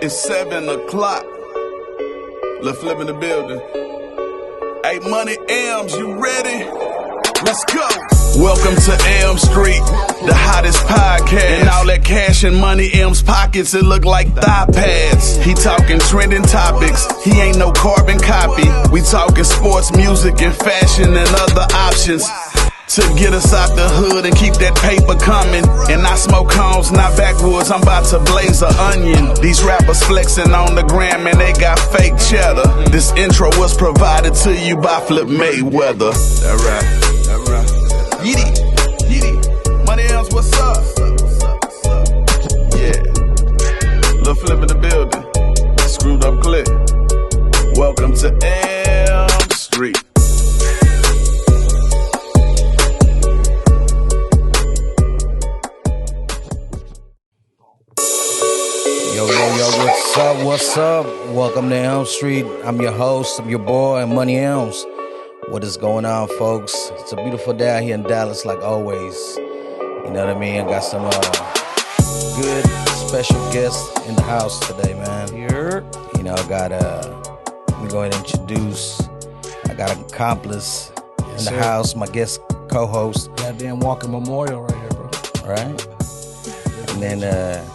It's 7 o'clock. Let's flip in the building. Hey, Money Elms, you ready? Let's go. Welcome to Elm Street, the hottest podcast. And all that cash in Money Elms pockets, it look like thigh pads. He talking trending topics, he ain't no carbon copy. We talking sports, music, and fashion and other options to get us out the hood and keep that paper coming. And I smoke homes, not backwoods, I'm about to blaze an onion. These rappers flexing on the gram and they got fake cheddar. This intro was provided to you by Flip Mayweather. That right. Yeety, yeety. Money Elms, what's up? Yeah. Lil' Flip in the building. Screwed up clip. Welcome to Elm Street. Yo, what's up? Welcome to Elm Street. I'm your host, I'm your boy, Money Elms. What is going on, folks? It's a beautiful day out here in Dallas, like always. You know what I mean? I got some good special guests in the house today, man. Here. You know, I got, let me go ahead and introduce. I got an accomplice in the house, my guest co-host. Goddamn walking memorial right here, bro. Right? And then,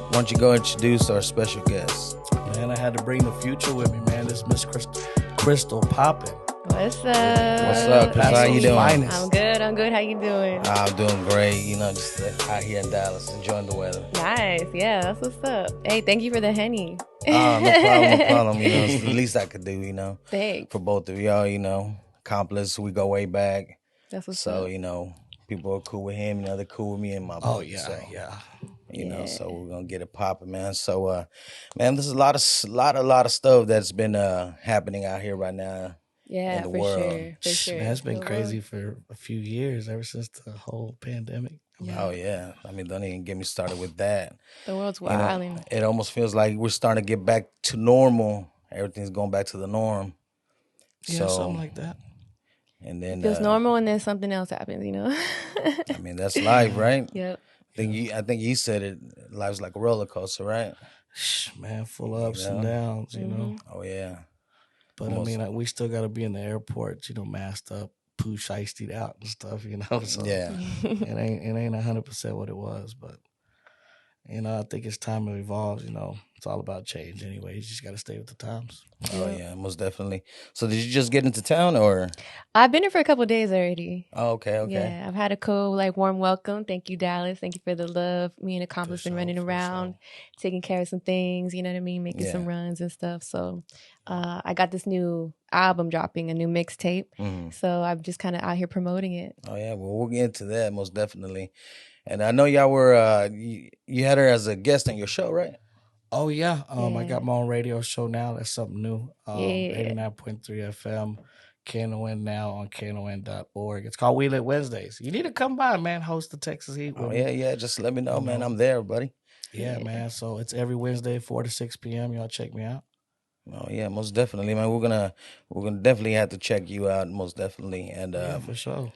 why don't you go introduce our special guest? Man, I had to bring the future with me, man. This Miss Krystall Poppin. What's up? What's up, Chris? How you doing? I'm good. How you doing? I'm doing great. You know, just out here in Dallas, enjoying the weather. Nice. Yeah, that's what's up. Hey, thank you for the Henny. No problem. You know, it's the least I could do, you know. Thanks. For both of y'all, you know, accomplice, we go way back. That's what's so, up. You know, people are cool with him, you know, they're cool with me and my boy. Oh, yeah, so, yeah. You know, so we're gonna get it popping, man. So, man, there's a lot of stuff that's been happening out here right now. Yeah, in the for world. sure. Man, it's been crazy for a few years, ever since the whole pandemic. Yeah. Oh yeah, I mean, don't even get me started with that. The world's You know, wilding. it almost feels like we're starting to get back to normal. Everything's going back to the norm. Yeah, so, something like that. And then Feels normal, and then something else happens. You know. I mean, that's life, right? Yep. I think you said it. Life's like a roller coaster, right? Man, full of ups and downs, you know. Oh yeah. But I mean, we still got to be in the airport, you know, masked up, poo shiestied out and stuff, you know. So yeah. it ain't 100% what it was, but you know, I think it's time to evolve. You know, it's all about change anyway. You just got to stay with the times. Oh yeah, most definitely. So did you just get into town, or? I've been here for a couple of days already. Oh, okay. Yeah, I've had a cool, warm welcome. Thank you, Dallas. Thank you for the love. Me and Accomplice been running around, taking care of some things, you know what I mean? Making some runs and stuff. So I got this new album dropping, a new mixtape. So I'm just kind of out here promoting it. Oh, yeah. Well, we'll get into that most definitely. And I know y'all were, you had her as a guest on your show, right? Oh, yeah. I got my own radio show now. That's something new. 89.3 FM. KNON now on KNON.org. It's called We Lit Wednesdays. You need to come by, man. Host the Texas Heat. Oh, yeah. Just let me know, man. I'm there, buddy. Yeah, man. So it's every Wednesday, 4 to 6 p.m. Y'all check me out. Oh yeah, most definitely, man. We're gonna definitely have to check you out, most definitely. And yeah, for sure.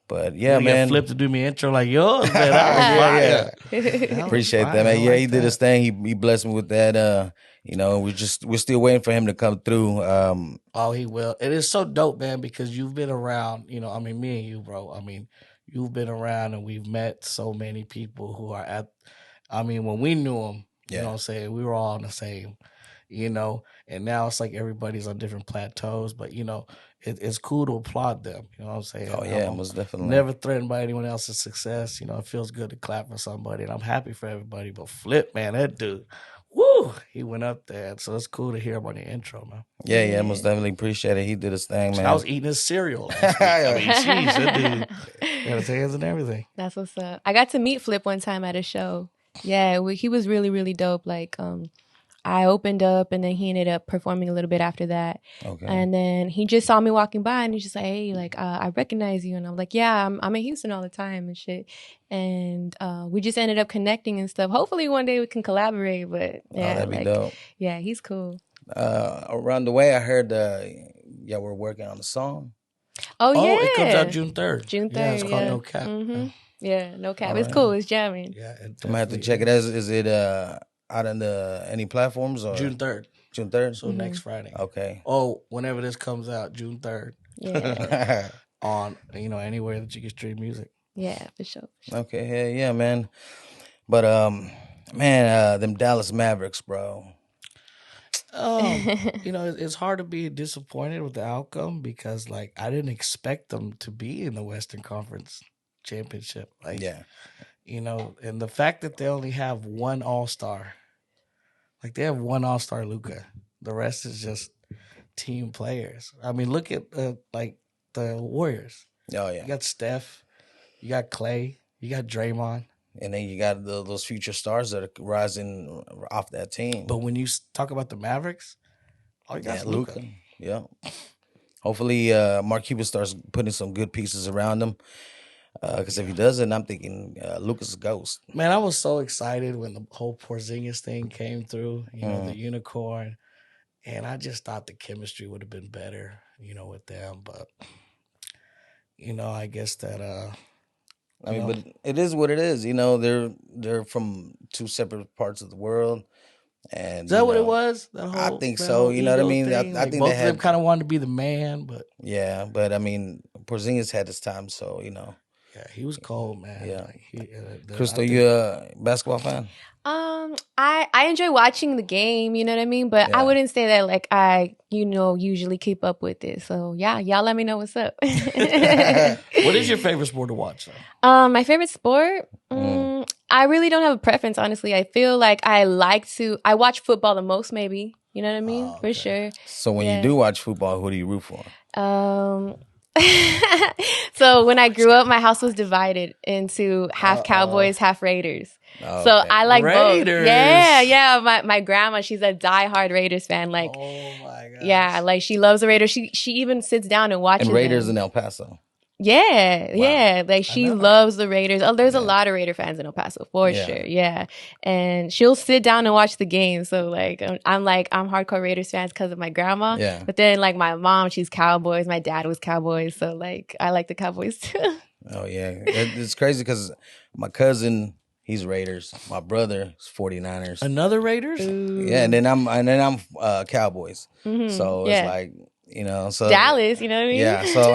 But yeah, man. Flip to do me intro like yours. Yeah. Appreciate that, man. Yeah, he did his thing. He blessed me with that. You know, we're still waiting for him to come through. Oh, he will. It is so dope, man, because you've been around. You know, I mean, me and you, bro. I mean, you've been around, and we've met so many people who are at. I mean, when we knew him, you know what I'm saying, we were all on the same. You know, and now it's like everybody's on different plateaus, but you know, it's cool to applaud them. You know what I'm saying? Oh yeah, most definitely. Never threatened by anyone else's success. You know, it feels good to clap for somebody, and I'm happy for everybody. But Flip, man, that dude, woo, he went up there. So it's cool to hear him on the intro, man. Yeah, most definitely appreciate it. He did his thing, man. I was eating his cereal last week. I mean, jeez, that dude got his hands and everything. That's what's up. I got to meet Flip one time at a show. Yeah, he was really, really dope. I opened up, and then he ended up performing a little bit after that. Okay. And then he just saw me walking by, and he's just like, "Hey, I recognize you." And I'm like, "Yeah, I'm in Houston all the time and shit." And we just ended up connecting and stuff. Hopefully one day we can collaborate. But yeah, that'd be dope. Yeah, he's cool. Around the way, I heard y'all were working on the song. Oh yeah, it comes out June 3rd. June 3rd. Yeah, it's called No Cap. Mm-hmm. Yeah, No Cap. It's cool. It's jamming. Yeah, I'm gonna have to check it. Is it out on any platforms or June 3rd. June 3rd? So next Friday. Okay. Oh, whenever this comes out, June 3rd. Yeah. On, anywhere that you can stream music. Yeah, for sure. Okay, yeah, man. But them Dallas Mavericks, bro. It's hard to be disappointed with the outcome because, like, I didn't expect them to be in the Western Conference Championship. Like, and the fact that they only have one All-Star, like they have one All-Star, Luka. The rest is just team players. I mean, look at like the Warriors. Oh yeah, you got Steph, you got Clay, you got Draymond. And then you got those future stars that are rising off that team. But when you talk about the Mavericks, all you got is Luka. Yeah. Hopefully, Mark Cuban starts putting some good pieces around him. Because if he doesn't, I'm thinking Luka's a ghost. Man, I was so excited when the whole Porzingis thing came through, the unicorn. And I just thought the chemistry would have been better, with them. But, I guess that... but it is what it is. They're from two separate parts of the world. And is that what it was? I think so. You know what I mean? I think both of them kind of wanted to be the man, but but I mean, Porzingis had his time, so Yeah, he was cold, man. Yeah. Like, Krystall, you a basketball fan? I enjoy watching the game, you know what I mean? But I wouldn't say that like I, usually keep up with it. So yeah, y'all let me know what's up. What is your favorite sport to watch? My favorite sport? I really don't have a preference, honestly. I feel like I watch football the most, maybe. You know what I mean? Oh, okay. For sure. So when you do watch football, who do you root for? So when I grew up, my house was divided into half Cowboys, half Raiders. Oh, so okay. I like Raiders. both. Yeah. My grandma, she's a diehard Raiders fan. Like, oh my god. Yeah, like she loves the Raiders. She even sits down and watches. And Raiders them. in El Paso. Yeah. Like she loves the Raiders. Oh, there's a lot of Raider fans in El Paso for sure. Yeah. And she'll sit down and watch the game. So like I'm hardcore Raiders fans because of my grandma. Yeah. But then like my mom, she's Cowboys. My dad was Cowboys. So like I like the Cowboys too. Oh yeah. It's crazy because my cousin, he's Raiders. My brother is 49ers. Another Raiders? Ooh. Yeah, and then I'm Cowboys. So it's like, so Dallas, you know what I mean? Yeah, so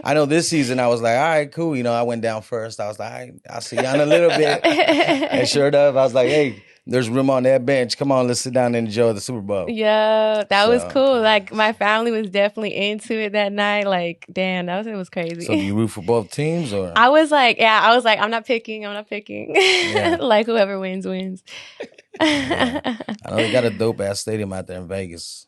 I know this season I was like, all right, cool. I went down first. I was like, all right, I'll see you in a little bit. And sure enough, I was like, hey, there's room on that bench. Come on, let's sit down and enjoy the Super Bowl. Yeah, that was cool. Like my family was definitely into it that night. Like, damn, it was crazy. So do you root for both teams or? I was like, I'm not picking. Yeah. Like whoever wins. Yeah. I know they got a dope ass stadium out there in Vegas.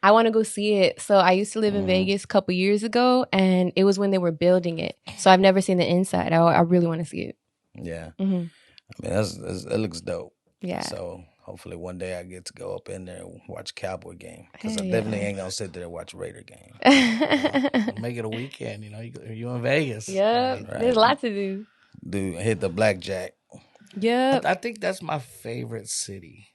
I want to go see it. So I used to live in Vegas a couple years ago, and it was when they were building it. So I've never seen the inside. I really want to see it. Yeah. Mm-hmm. I mean, it looks dope. Yeah. So hopefully one day I get to go up in there and watch a Cowboy game. Because I definitely ain't going to sit there and watch a Raider game. Make it a weekend, you in Vegas. Yeah, right. There's a lot to do. Hit the blackjack. Yeah. I think that's my favorite city.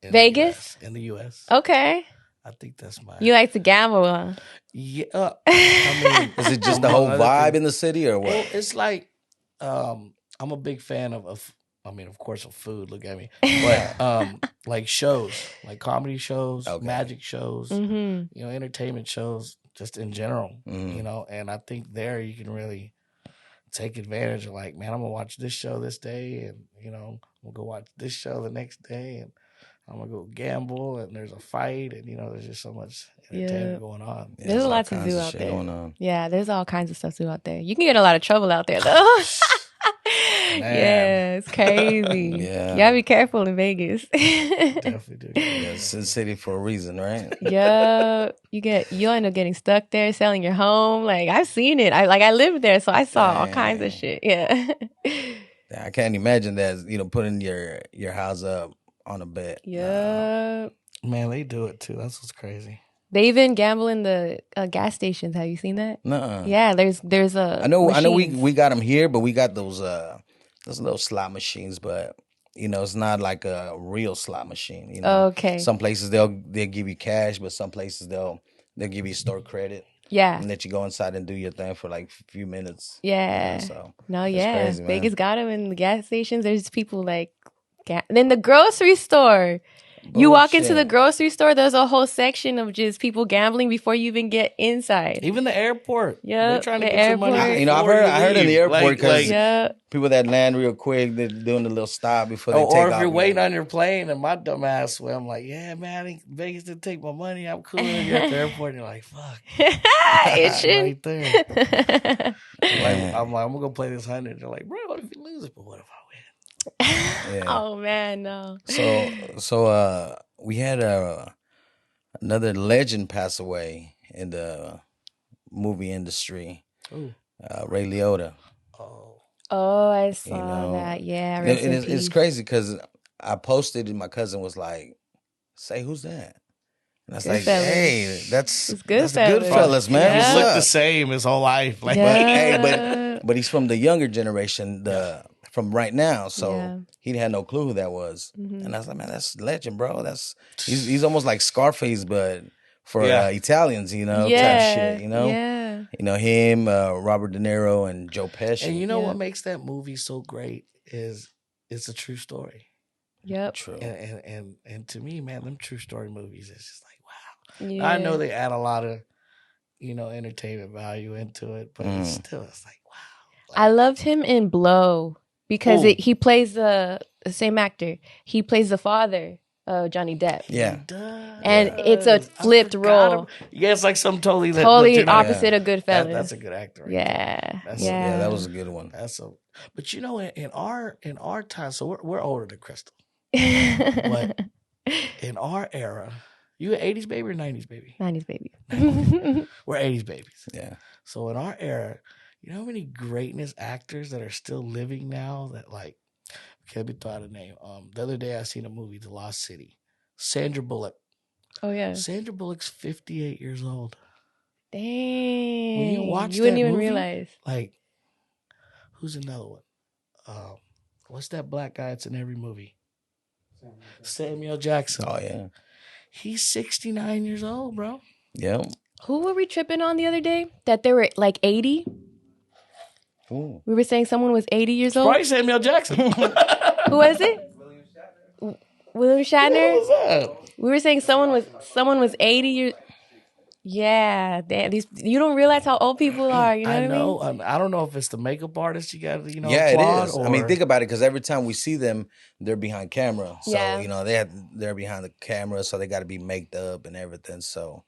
Vegas? In the U.S. Okay. I think that's my... You like to gamble, huh? Yeah. Is it just the whole vibe in the city or what? Well, it's like, I'm a big fan of course, of food. Look at me. But like shows, like comedy shows, magic shows, entertainment shows, just in general, and I think there you can really take advantage of like, man, I'm going to watch this show this day and, I'm going to go watch this show the next day and I'm going to go gamble and there's a fight and, there's just so much entertainment going on. Yeah, there's a lot to do out there. Yeah, there's all kinds of stuff to do out there. You can get a lot of trouble out there though. Yeah, it's crazy. You gotta be careful in Vegas. Definitely do. Yeah, it's a city for a reason, right? Yeah, you'll end up getting stuck there, selling your home. Like I've seen it. I lived there, so I saw all kinds of shit. Yeah. I can't imagine that. Putting your house up on a bet. Yeah. Man, they do it too. That's what's crazy. They even gamble in the gas stations. Have you seen that? Nuh-uh. Yeah, there's a. I know we got them here, but we got those little slot machines, but it's not like a real slot machine. Okay. Some places they'll give you cash, but some places they'll give you store credit. Yeah. And let you go inside and do your thing for like a few minutes. Yeah. So no, yeah. crazy, Vegas got them in the gas stations. There's people like Then the grocery store. You walk into the Bullshit. grocery store, there's a whole section of just people gambling before you even get inside. Even the airport. Yeah, They're trying to the get your money. airport. You know, before I heard in the leave. airport because Yeah. people that land real quick, they're doing the little stop before they take or off. if you're waiting on your plane, and my dumb ass, where I'm like, yeah, man, I think Vegas didn't take my money. I'm cool. And you're at the airport, and you're like, fuck, Itching. right there. I'm gonna go play this 100. They're like, bro, what if you lose it? But what if I win? Yeah. Oh man, no. So we had another legend pass away in the movie industry. Ooh. Ray Liotta. Oh, I saw that. Yeah, rest in It's peace. crazy because I posted and my cousin was like, "Say who's that?" And I was like, Goodfellas. "Hey, that's It's the Goodfellas. Goodfellas, man. Yeah. He's What's looked up?" the same his whole life. Like, Yeah. But he's from the younger generation, from right now, so Yeah. he had no clue who that was. Mhm. And I was like, man, that's legend, bro. He's almost like Scarface, but for Yeah. Italians, you know, Yeah. type shit, you know. Yeah. You know him, Robert De Niro, and Joe Pesci. and you know Yeah. what makes that movie so great is it's a true story. Yep. True. And to me, man, them true story movies, it's just like, wow. Yeah. I know they add a lot of, entertainment value into it, but it's like, wow. I loved him in Blow because Ooh. he plays the same actor. He plays the father of Johnny Depp. Yeah. And it's a flipped role. Yeah, it's like some totally Totally not- opposite of Goodfellas. That's a good actor. Right Yeah. That's- Yeah. Yeah, that was a good one. But in our time, so we're older than Krystall. But in our era, you an 80s baby or 90s baby? 90s baby. We're 80s babies. Yeah. So in our era, you know how many greatness actors that are still living now that like can't be thought of a name. The other day I seen a movie, The Lost City. Sandra Bullock. Oh yeah. Sandra Bullock's 58 years old. Dang. When you watch wouldn't that even movie, realize. Like, who's another one? What's that black guy that's in every movie? Samuel Jackson. Oh yeah. He's 69 years old, bro. Yeah. Who were we tripping on the other day? That they were like 80? Ooh. We were saying someone was 80 years old. Probably Samuel Jackson. Who was it? William Shatner? What's that? We were saying someone was 80 years. Yeah, you don't realize how old people are. You know I what know. I mean? I don't know if it's the makeup artist you got to, Yeah, applaud, it is. Or... I mean, think about it, because every time we see them, they're behind camera. So, Yeah. they're behind the camera, so they got to be maked up and everything. So,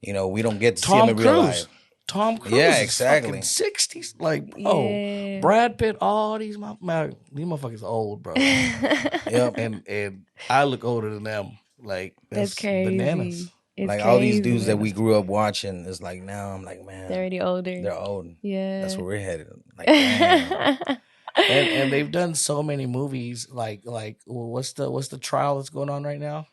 we don't get to see Tom them in real Cruise. life. Tom Cruise. Yeah, is exactly. fucking 60s. Like, Yeah. Brad Pitt. All these motherfuckers old, bro. Yep. And I look older than them. Like, That's crazy. bananas. It's like all these crazy. dudes that we grew up watching is like now I'm like, man, They're already older. they're old. Yeah. That's where we're headed. Like, damn. And they've done so many movies. Like what's the trial that's going on right now?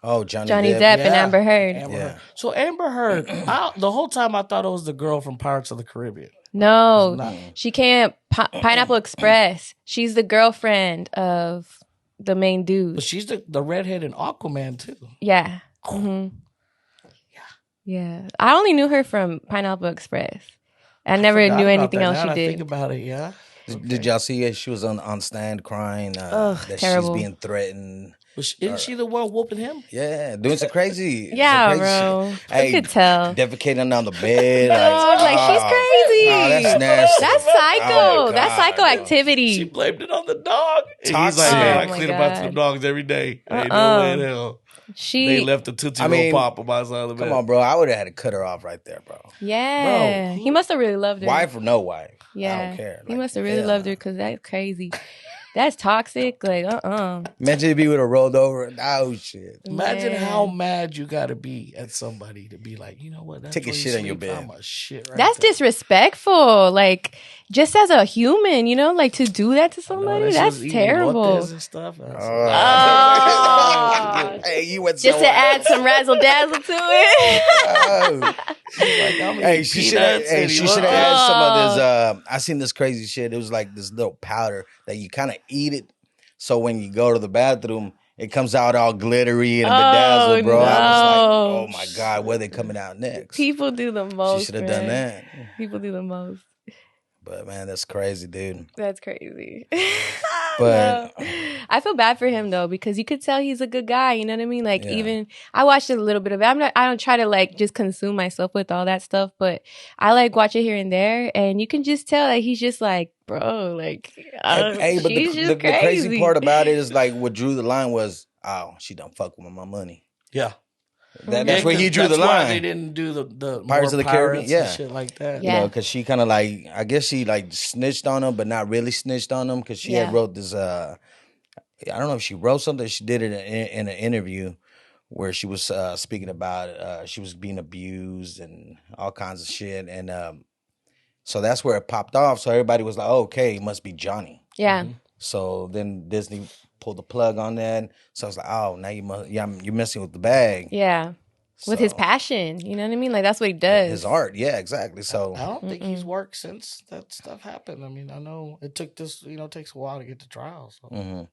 Oh, Johnny Johnny Depp Depp. and Amber Heard. Amber Yeah. Heard. So Amber Heard, the whole time I thought it was the girl from Pirates of the Caribbean. No, It's not. she can't. Pineapple Express. She's the girlfriend of the main dude. But she's the redhead in Aquaman too. Yeah. hmm Yeah. I only knew her from Pineapple Express. I never Forgot knew about anything that. else Now she that I did. think about it, yeah. Did y'all see it? She was on stand crying that terrible. she's being threatened. But isn't she the one whooping him? Yeah, doing some crazy. Yeah, some crazy bro. shit. I could tell. Defecating on the bed. I was like, she's crazy. Oh, that's nasty. That's psycho. Oh my That's God, psycho bro. activity. She blamed it on the dog. And he's Toxic. like, man, Oh I my clean up after God. them dogs every day. Ain't no way in hell. They left the Tootsie Roll Pop on my side of the bed. Come on, bro. I would have had to cut her off right there, bro. Yeah. Bro. He must have really loved her. Wife or no wife. Yeah. I don't care. He Like, must have really hell loved no. her because that's crazy. That's toxic. Like, Imagine if he would have rolled over. Oh, shit. Imagine Man. how mad you got to be at somebody to be like, you know what? That's Take a where you shit on your sleep. bed. I'm a shit right That's there. disrespectful. Like, just as a human, like to do that to No, somebody, that that's shit's eating terrible. elotes and stuff. Oh. Hey, you went Just to add some razzle dazzle to it. Hey, she should have. Hey, she should have had some of this. I seen this crazy shit. It was like this little powder that you kind of eat it. So when you go to the bathroom, it comes out all glittery and bedazzled, bro. no. I was like, oh my God, where they coming out next? People do the most. She should have done man. that. People do the most. But man, that's crazy, dude. That's crazy. But- No. I feel bad for him though, because you could tell he's a good guy. You know what I mean? Like even I watched a little bit of it. I don't try to like just consume myself with all that stuff, but I like watch it here and there, and you can just tell that he's just like, bro, like, hey, but she's just the crazy part about it is like what drew the line was, oh, she done fuck with my money. Yeah. That's where he drew the line. Why they didn't do the Pirates of the Caribbean, and shit like that. Yeah. You know, because she kind of like, I guess she like snitched on him, but not really snitched on him, because she had wrote this. I don't know if she wrote something. She did it in an interview where she was speaking about she was being abused and all kinds of shit, and so that's where it popped off. So everybody was like, oh, "Okay, it must be Johnny." Yeah. So then Disney pulled the plug on that. So I was like, "Oh, now you're messing with the bag." Yeah. With his passion, you know what I mean? Like that's what he does. His art, yeah, exactly. So I don't think he's worked since that stuff happened. I mean, I know it took takes a while to get to trial. So.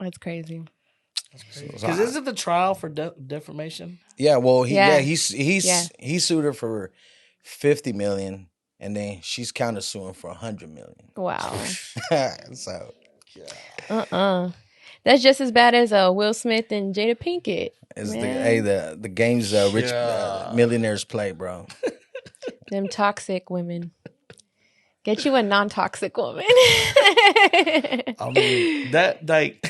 That's crazy. Because isn't the trial for defamation? Yeah, well, he sued her for $50 million, and then she's counter suing for $100 million. Wow. So, that's just as bad as Will Smith and Jada Pinkett. It's the games rich millionaires play, bro. Them toxic women. Get you a non-toxic woman. I mean, that like,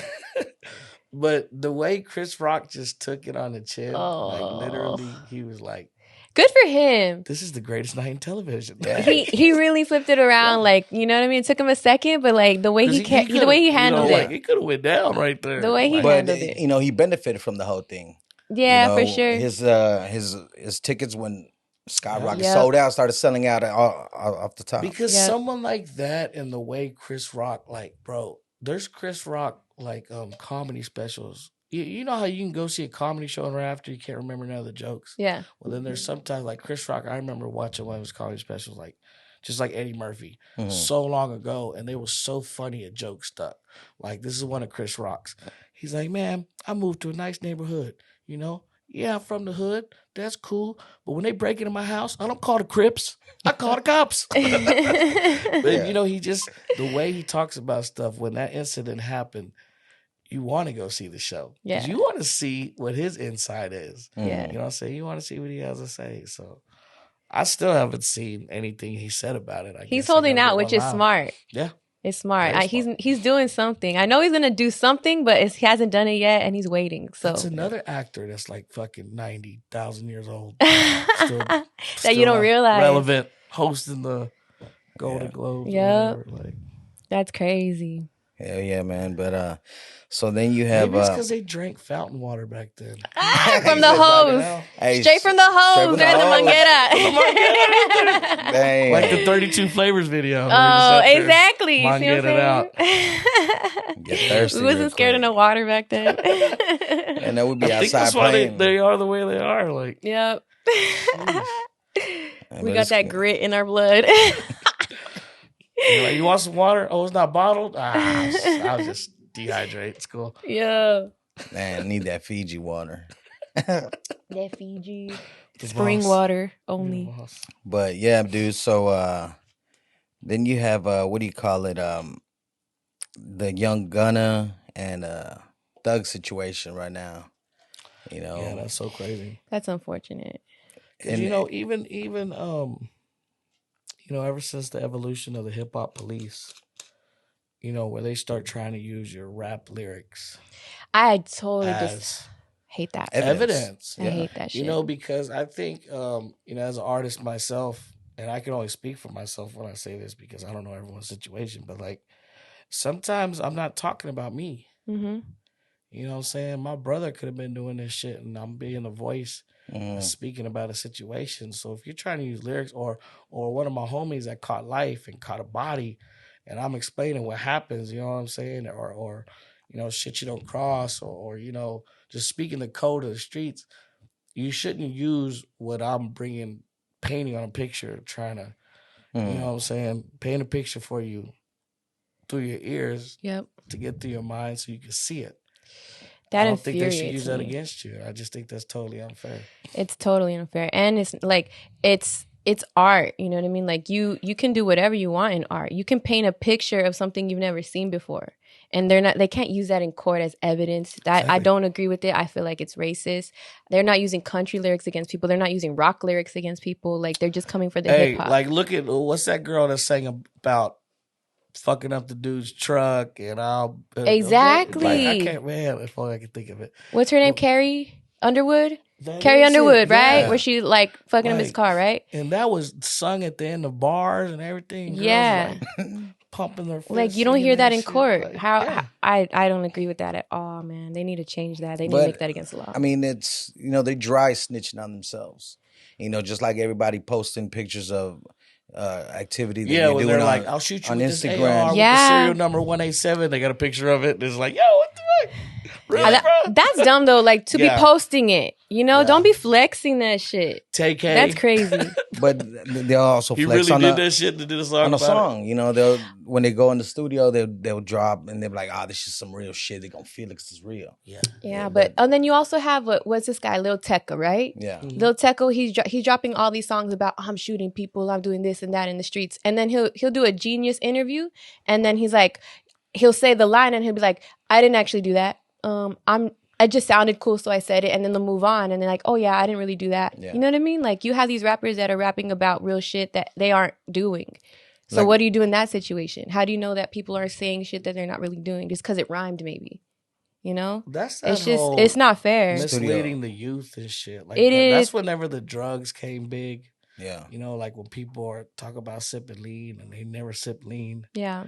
but the way Chris Rock just took it on the chin, like literally, he was like, good for him. This is the greatest night in television. He really flipped it around, like, you know what I mean? It took him a second, but like the way he handled it. Like, he could have went down right there. The way he handled it. You know, he benefited from the whole thing. Yeah, for sure. His tickets when skyrocketed, sold out, started selling out off the top. Because someone like that, and the way Chris Rock, like, bro, there's Chris Rock like comedy specials. You know how you can go see a comedy show and right after you can't remember none of the jokes? Yeah. Well, then there's sometimes like Chris Rock. I remember watching one of his comedy specials, like just like Eddie Murphy, so long ago, and they were so funny a joke stuck. Like this is one of Chris Rock's. He's like, man, I moved to a nice neighborhood. You know, yeah, I'm from the hood. That's cool. But when they break into my house, I don't call the Crips. I call the cops. But you know, the way he talks about stuff when that incident happened. You want to go see the show. Yeah. You want to see what his inside is. Yeah. You know what I'm saying? You want to see what he has to say. So I still haven't seen anything he said about it. He's holding out, which is smart. Yeah. It's smart. He's doing something. I know he's going to do something, but he hasn't done it yet, and he's waiting. So it's another actor that's like fucking 90,000 years old. That you don't realize. Relevant, hosting the Golden Globes. Yep. Like. That's crazy. Hell yeah, man. But so then you have maybe it's because they drank fountain water back then. From the hose. Hey, straight from the hose. There's the manguera. Like the 32 Flavors video. Oh, exactly. Get it out. Get thirsty. We wasn't scared of no water back then. And that would be outside that's playing. Why they are the way they are. Like, yep. We got that grit in our blood. Like, you want some water? Oh, it's not bottled? I'll just dehydrate. It's cool. Yeah. Man, I need that Fiji water. That Fiji. Spring water only. But yeah, dude. So then you have, what do you call it? The Young Gunna and Thug situation right now. You know? Yeah, that's so crazy. That's unfortunate. And you know, even you know, ever since the evolution of the hip hop police, you know, where they start trying to use your rap lyrics. I totally just hate that. Evidence. I hate that shit. You know, because I think, you know, as an artist myself, and I can only speak for myself when I say this because I don't know everyone's situation, but like sometimes I'm not talking about me. Mm-hmm. You know what I'm saying? My brother could have been doing this shit and I'm being a voice. Speaking about a situation. So if you're trying to use lyrics or one of my homies that caught life and caught a body and I'm explaining what happens, you know what I'm saying? Or you know, shit you don't cross or you know, just speaking the code of the streets, you shouldn't use what I'm bringing, painting on a picture, trying to, you know what I'm saying, paint a picture for you through your ears to get through your mind so you can see it. I don't think they should use that against you. I just think that's totally unfair. It's totally unfair. And it's like, it's it's art, you know what I mean? Like you can do whatever you want in art. You can paint a picture of something you've never seen before. And they can't use that in court as evidence. I don't agree with it. I feel like it's racist. They're not using country lyrics against people. They're not using rock lyrics against people. Like they're just coming for the hip hop. Like look at what's that girl that sang about fucking up the dude's truck and all. Exactly. Like, I can't, man. If only I could think of it. What's her name? Carrie Underwood. Carrie Underwood, right? Yeah. Where she like fucking up his car, right? And that was sung at the end of bars and everything. Girls yeah. Like, pumping their fists. Like you don't hear that in shit. court. Like, I don't agree with that at all, man. They need to change that. They need to make that against the law. I mean, it's they dry snitching on themselves. Just like everybody posting pictures of activity that you're doing they're on, like, I'll shoot you on with Instagram. This AR with the serial number 187. They got a picture of it. And it's like, yo, what the fuck? Really, bro? That's dumb though. Like to be posting it, don't be flexing that shit. TK. That's crazy. But they'll also flex really on did that shit to do the song. On a song, they'll when they go in the studio, they'll drop and they'll be like, this is some real shit. They're gonna feel it 'cause it's real. Yeah, but and then you also have what's this guy, Lil Tecca, right? Yeah, Lil Tecca, he's dropping all these songs about I'm shooting people, I'm doing this and that in the streets, and then he'll do a Genius interview, and then he'll say the line and he'll be like, I didn't actually do that. I just sounded cool, so I said it, and then they'll move on, and they're like, oh yeah, I didn't really do that. Yeah. You know what I mean? Like you have these rappers that are rapping about real shit that they aren't doing. So what do you do in that situation? How do you know that people are saying shit that they're not really doing just because it rhymed maybe? It's not fair. Misleading the youth and shit. Like it is. That's whenever the drugs came big. Yeah. Like when people talk about sipping lean and they never sip lean. Yeah.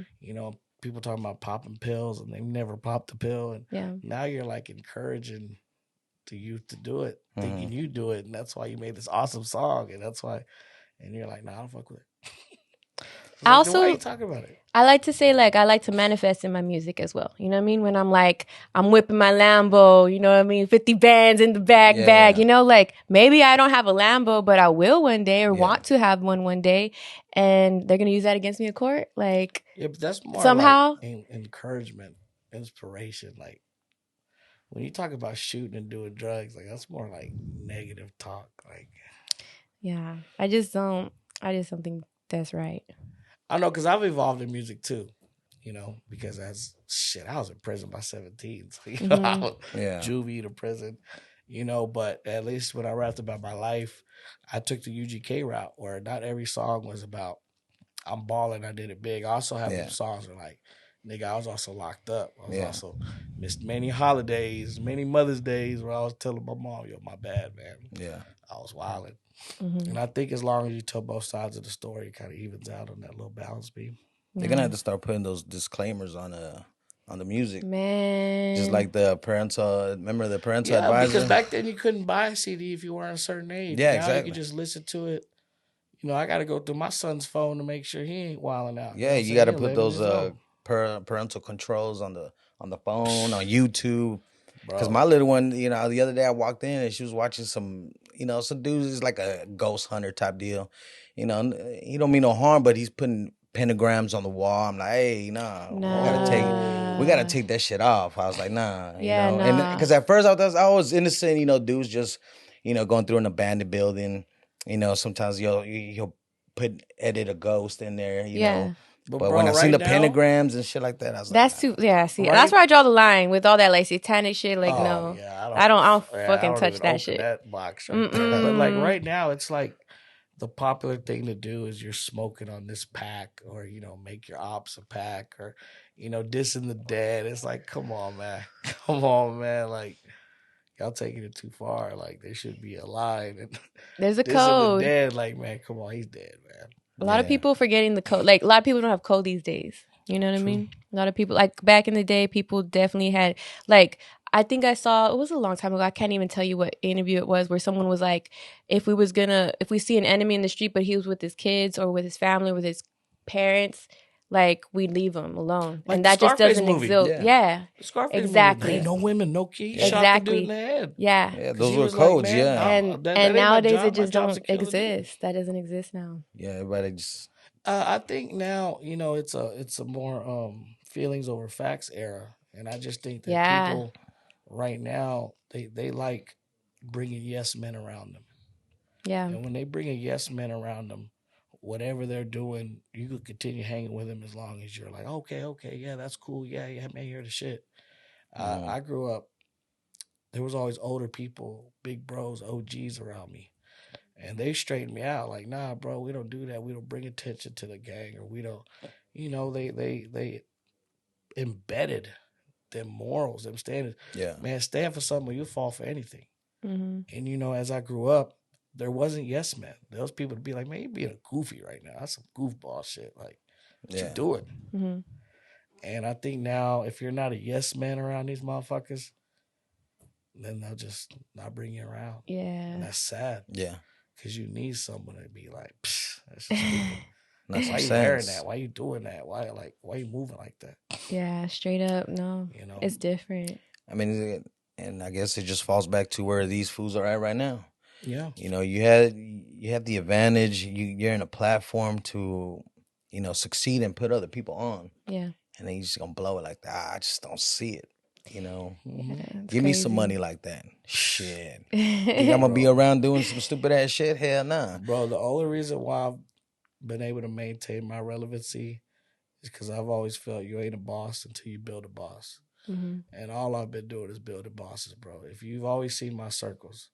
People talking about popping pills and they've never popped a pill. And now you're like encouraging the youth to do it, thinking you do it. And that's why you made this awesome song. And that's why, and you're like, nah, I don't fuck with it. Why are you talking about it? I like to say, I like to manifest in my music as well. You know what I mean? When I'm I'm whipping my Lambo, you know what I mean? 50 bands in the bag. Maybe I don't have a Lambo, but I will one day or want to have one day. And they're going to use that against me in court? Yeah, but that's more somehow encouragement, inspiration. Like, when you talk about shooting and doing drugs, that's more like negative talk. Yeah, I just don't think that's right. I know, because I've evolved in music too, because I was in prison by 17. So, juvie to prison, but at least when I rapped about my life, I took the UGK route where not every song was about, I'm balling, I did it big. I also have songs where nigga, I was also locked up. I was also missed many holidays, many Mother's Days where I was telling my mom, yo, my bad, man. Yeah. I was wilding. And I think as long as you tell both sides of the story, it kind of evens out on that little balance beam. They're gonna have to start putting those disclaimers on the music, man. Just like the parental. Remember the parental advisor? Because back then you couldn't buy a CD if you weren't a certain age. Yeah, now exactly. You can just listen to it. I got to go through my son's phone to make sure he ain't wilding out. Yeah, you got to put those parental controls on the phone, on YouTube. Because my little one, the other day I walked in and she was watching some dude is like a ghost hunter type deal. He don't mean no harm, but he's putting pentagrams on the wall. I'm like, hey, we gotta take that shit off. I was like, nah, Nah. And because at first I was innocent, dudes just, going through an abandoned building. Sometimes you'll edit a ghost in there, know. But bro, when I seen the pentagrams and shit like that, I was that's like, too. Yeah, see, that's where I draw the line with all that satanic shit. No, I don't fucking touch that shit. That box right there. But right now, it's the popular thing to do is you're smoking on this pack, or make your ops a pack, or dissing the dead. It's like, come on, man, y'all taking it too far. There should be a line. And there's a code. The dead, man, come on, he's dead, man. A lot of people forgetting the code. A lot of people don't have code these days. You know what I mean? A lot of people, back in the day, people definitely had, I think I saw, it was a long time ago, I can't even tell you what interview it was, where someone was like, if we see an enemy in the street, but he was with his kids or with his family, or with his parents, we'd leave him alone. And that just doesn't exist. Yeah. Scarface exactly. Movie. No women, no kids. Exactly. Shot the dude in the head. Yeah. Those were codes, And nowadays it just don't exist. That doesn't exist now. Yeah, everybody just... I think now, it's a more feelings over facts era. And I just think that people right now, they like bringing yes men around them. Yeah. And when they bring a yes man around them, whatever they're doing, you could continue hanging with them as long as you're like, okay, yeah, that's cool. Yeah, man, you're the shit. I grew up, there was always older people, big bros, OGs around me. And they straightened me out like, nah, bro, we don't do that. We don't bring attention to the gang, or we don't, they embedded them morals, them standards. Yeah. Man, stand for something or you'll fall for anything. Mm-hmm. And, as I grew up, there wasn't yes men. Those people would be like, man, you being a goofy right now. That's some goofball shit. Like, what you doing? Mm-hmm. And I think now, if you're not a yes man around these motherfuckers, then they'll just not bring you around. Yeah. And that's sad. Yeah. Because you need someone to be like, psh, that's just stupid. Why you wearing that? Why you doing that? Why you moving like that? Yeah, straight up. No, it's different. I mean, and I guess it just falls back to where these fools are at right now. Yeah. You have the advantage. You're in a platform to, succeed and put other people on. Yeah. And then you're just gonna blow it like that. I just don't see it. Mm-hmm. Yeah, Give me some money like that. Shit. Think I'm gonna be around doing some stupid ass shit? Hell nah. Bro, the only reason why I've been able to maintain my relevancy is because I've always felt you ain't a boss until you build a boss. Mm-hmm. And all I've been doing is building bosses, bro. If you've always seen my circles,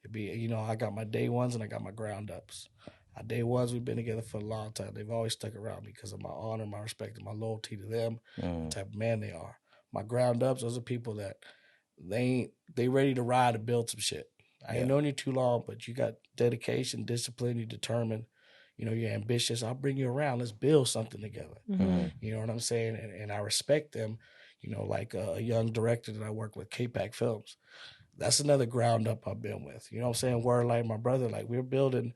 it'd be, I got my day ones and I got my ground ups. Our day ones, we've been together for a long time. They've always stuck around me because of my honor, my respect, and my loyalty to them, the type of man they are. My ground ups, those are people that they ready to ride and build some shit. I ain't known you too long, but you got dedication, discipline, you're determined. You're ambitious. I'll bring you around. Let's build something together. Mm-hmm. You know what I'm saying? And I respect them. Like a young director that I work with, K-Pack Films. That's another ground up I've been with. You know what I'm saying? Word like my brother, like we're building,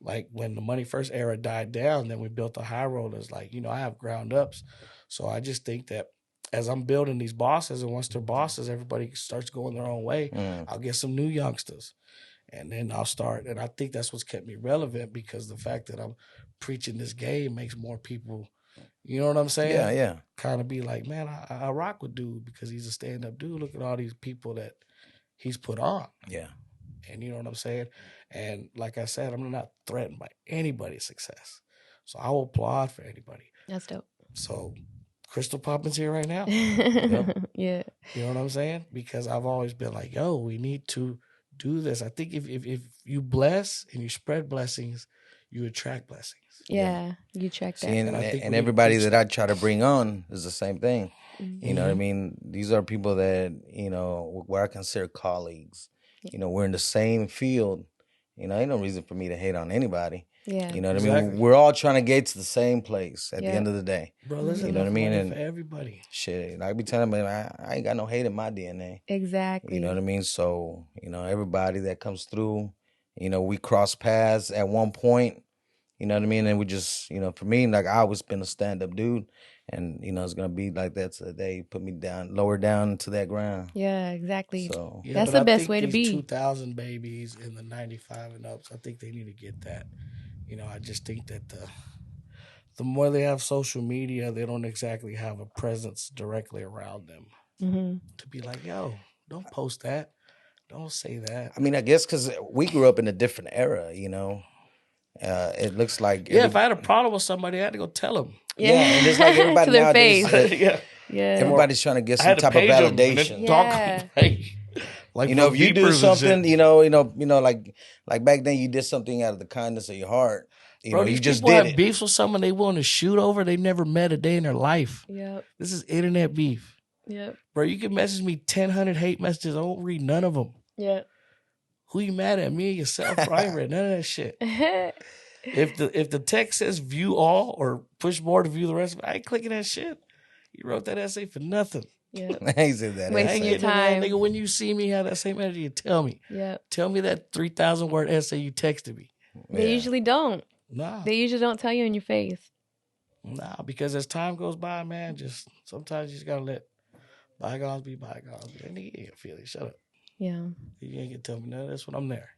like when the Money First era died down, then we built the High Rollers. Like, I have ground ups. So I just think that as I'm building these bosses, and once they're bosses, everybody starts going their own way, I'll get some new youngsters. And then I'll start. And I think that's what's kept me relevant, because the fact that I'm preaching this game makes more people, you know what I'm saying? Yeah, yeah. Kind of be like, man, I rock with dude because he's a stand-up dude. Look at all these people that he's put on. Yeah. And you know what I'm saying? And like I said, I'm not threatened by anybody's success. So I will applaud for anybody. That's dope. So Krystall Poppin's here right now. Yeah. You know what I'm saying? Because I've always been like, yo, we need to do this. I think if you bless and you spread blessings, you attract blessings. Yeah, you attract that. See, and everybody that I try to bring on is the same thing. Mm-hmm. You know what I mean? These are people that, where I consider colleagues. We're in the same field. Ain't no reason for me to hate on anybody. Yeah. You know what I mean? We're all trying to get to the same place at the end of the day. Bro, there's you know what I mean? For everybody. Shit, I be telling them, I ain't got no hate in my DNA. Exactly. You know what I mean? So, everybody that comes through, we cross paths at one point. You know what I mean? And we just, for me, like I always been a stand-up dude. And, it's going to be like that till the day put me down, lower down to that ground. Yeah, exactly. So that's the best way to be. 2,000 babies in the 95 and ups, I think they need to get that. I just think that the more they have social media, they don't exactly have a presence directly around them. Mm-hmm. To be like, yo, don't post that. Don't say that. I mean, I guess because we grew up in a different era, it looks like... if I had a problem with somebody, I had to go tell them. Yeah, and it's like everybody to their nowadays... face. Yeah. Everybody's trying to get some type of validation. Like if you do something, like back then you did something out of the kindness of your heart. Bro, you just did did it. Beefs with someone they want to shoot over. They've never met a day in their life. Yep. This is internet beef. Yep. Bro, you can message me 1,000 hate messages. I won't read none of them. Yep. Who you mad at? Me or yourself? Bro, I ain't read none of that shit. If the text says view all or push more to view the rest of it, I ain't clicking that shit. You wrote that essay for nothing. Yep. I ain't said that. Wasting your time. Nigga, when you see me have that same energy, tell me. Yep. Tell me that 3,000 word essay you texted me. They usually don't. Nah. They usually don't tell you in your face. Nah, because as time goes by, man, just sometimes you just gotta let bygones be bygones. And you ain't gonna feel it. Shut up. Yeah. You ain't gonna tell me none of this when I'm there.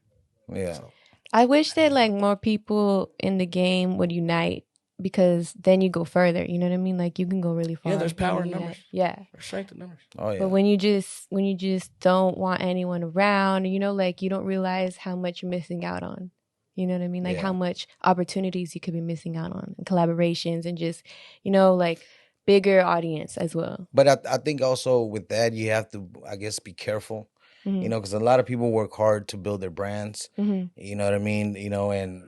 Yeah. So. I wish that more people in the game would unite, because then you go further. You know what I mean? Like you can go really far. Yeah, there's power in numbers. Yeah. There's strength in numbers. Oh yeah. But when you just don't want anyone around, you don't realize how much you're missing out on. You know what I mean? Like how much opportunities you could be missing out on, and collaborations, and just, you know, like bigger audience as well. But I think also with that, you have to, I guess, be careful, you know, because a lot of people work hard to build their brands. You know what I mean? You know, and,